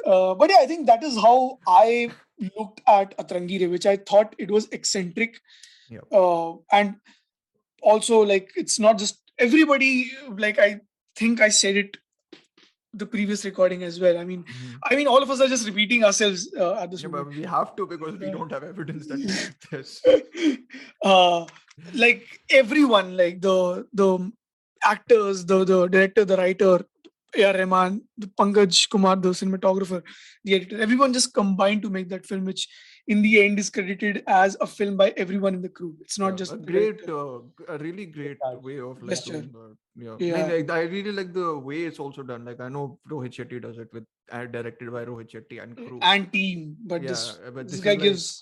But yeah, I think that is how I looked at Atrangi Re, which I thought it was eccentric. Yeah. And also, like, it's not just everybody, like, I think I said it the previous recording as well. I mean, all of us are just repeating ourselves at this Yeah, moment. but we have to because we don't have evidence that we did this. Like everyone, like the actors, the director, the writer, A.R. Rahman, the Pankaj Kumar, the cinematographer, the editor, everyone just combined to make that film, which in the end is credited as a film by everyone in the crew. It's not Yeah, just a the great, director. a really great way of like Gesture. doing that. Yeah, Yeah. I really like the way it's also done. Like I know Rohit Shetty does it with directed by Rohit Shetty and crew. And team, but Yeah, but this this guy is like gives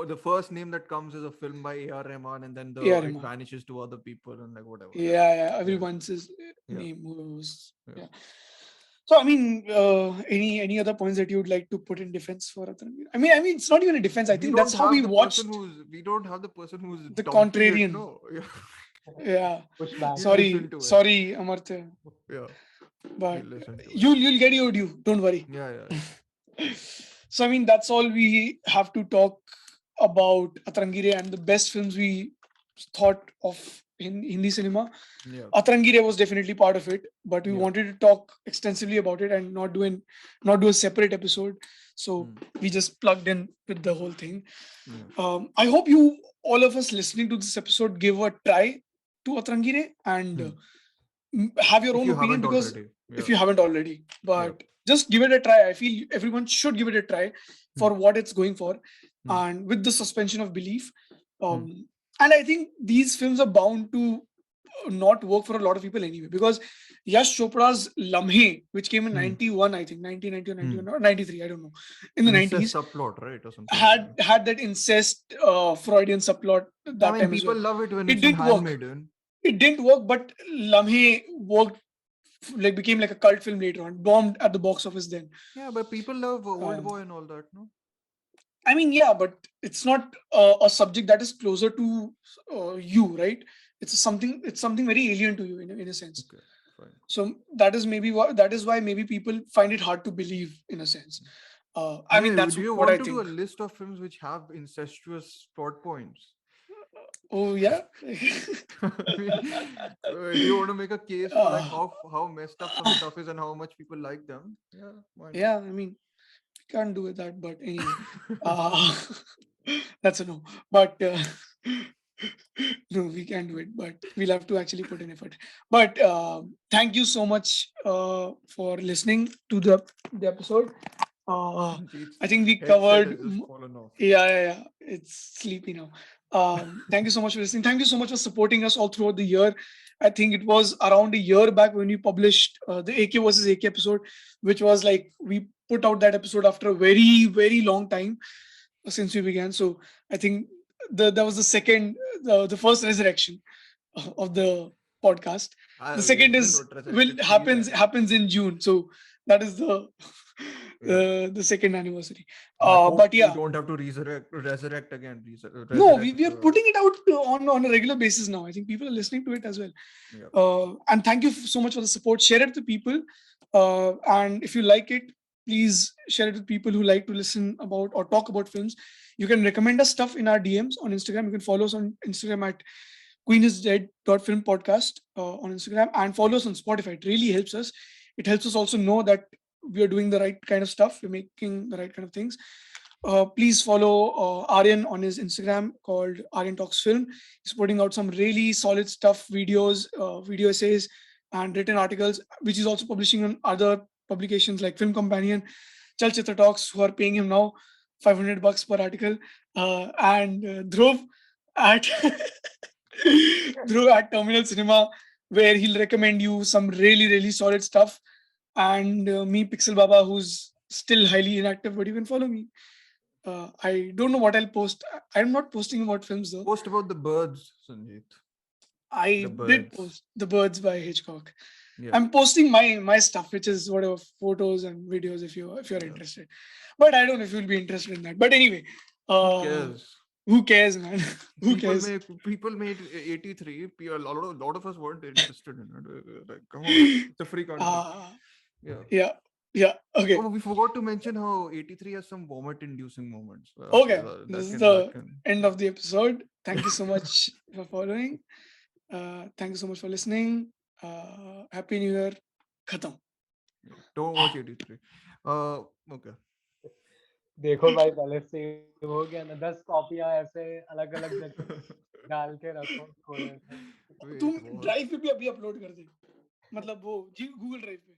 the first name that comes is a film by A.R. Rahman, and then A.R. it Rahman. vanishes to other people and like whatever. Yeah, everyone's his Yeah. name was Yeah. yeah. So I mean, any other points that you would like to put in defense for Atrangi? I mean, it's not even a defense. I We think don't that's how have we the watched person who's we don't have the person who's the dumping it. contrarian. No, yeah. Yeah. Push back. We'll listen to it. Sorry, Amartya. Yeah, But we'll listen to it. you'll get your due. Don't worry. Yeah. So I mean, that's all we have to talk about Atrangi Re and the best films we thought of in Hindi cinema. Yeah. Atrangi Re was definitely part of it, but we Yeah. wanted to talk extensively about it and not do a separate episode. So we just plugged in with the whole thing. Yeah. I hope all of us listening to this episode, give a try to Atrangi Re and have your If own you opinion, haven't because already. if Yeah. you haven't already, but just give it a try. I feel everyone should give it a try for what it's going for, and with the suspension of belief. And I think these films are bound to not work for a lot of people anyway, because Yash Chopra's Lamhe, which came in 91, I think 1990 or 91 or 93, I don't know, in the Incest 90s, subplot, right, or something. had that incest Freudian subplot that I mean, time as people well. love it when It it's in didn't work. handmaiden. It didn't work, but Lamhe worked, like became like a cult film later on, bombed at the box office then. Yeah, but people love Old Boy and all that, no? I mean, yeah, but it's not a subject that is closer to you, right? It's something very alien to you in a sense. Okay, fine. So that is why maybe people find it hard to believe in a sense. I mean, that's do you what want I to think. do a list of films which have incestuous plot points? Oh yeah. If you want to make a case for like how messed up some stuff is and how much people like them, yeah, why not? Yeah, I mean, we can't do that, but anyway, that's a no. But no, we can't do it. But we'll have to actually put in effort. But thank you so much for listening to the episode. I think we covered. Yeah, it's sleepy now. Thank you so much for listening. Thank you so much for supporting us all throughout the year. I think it was around a year back when we published the AK versus AK episode, which was like we put out that episode after a very, very long time since we began. So I think that was the first resurrection of the podcast. The second happens in June. So that is the second anniversary. But yeah, we don't have to resurrect again. No, we are putting it out on a regular basis now. I think people are listening to it as well. Yeah. And thank you so much for the support. Share it to people. And if you like it, please share it with people who like to listen about or talk about films. You can recommend us stuff in our DMs on Instagram. You can follow us on Instagram at queenisdead.filmpodcast on Instagram, and follow us on Spotify. It really helps us. It helps us also know that we are doing the right kind of stuff. We're making the right kind of things. Please follow Aryan on his Instagram called Aryan Talks Film. He's putting out some really solid stuff, videos, video essays, and written articles, which he's also publishing on other publications like Film Companion, Chalchitra Talks, who are paying him now $500 per article, and Dhruv at Dhruv at Terminal Cinema, where he'll recommend you some really, really solid stuff. And me, Pixel Baba, who's still highly inactive, but you can follow me. I don't know what I'll post. I'm not posting about films though. Post about the birds, Sanjeet. I did post The Birds by Hitchcock. Yeah. I'm posting my stuff, which is whatever photos and videos if you're Yeah. interested. But I don't know if you'll be interested in that. But anyway, Who uh, cares? who cares, man? Who People cares? made 83. A lot of us weren't interested in it. Like, come on, it's a free country. Uh, Yeah. yeah, yeah. Okay, Oh, we forgot to mention how 83 has some vomit-inducing moments. okay. That This is can the end yeah. of the episode. Thank you so much for following. Thank you so much for listening. Happy New Year. Khatam. Yeah. Don't watch 83. Okay. देखो भाई पहले save हो गया ना 10 कॉपियां ऐसे अलग अलग जगह डाल के रखो कोने पे तुम Wait, what? ड्राइव पे भी अभी अपलोड कर दे, मतलब वो जी गूगल ड्राइव पे।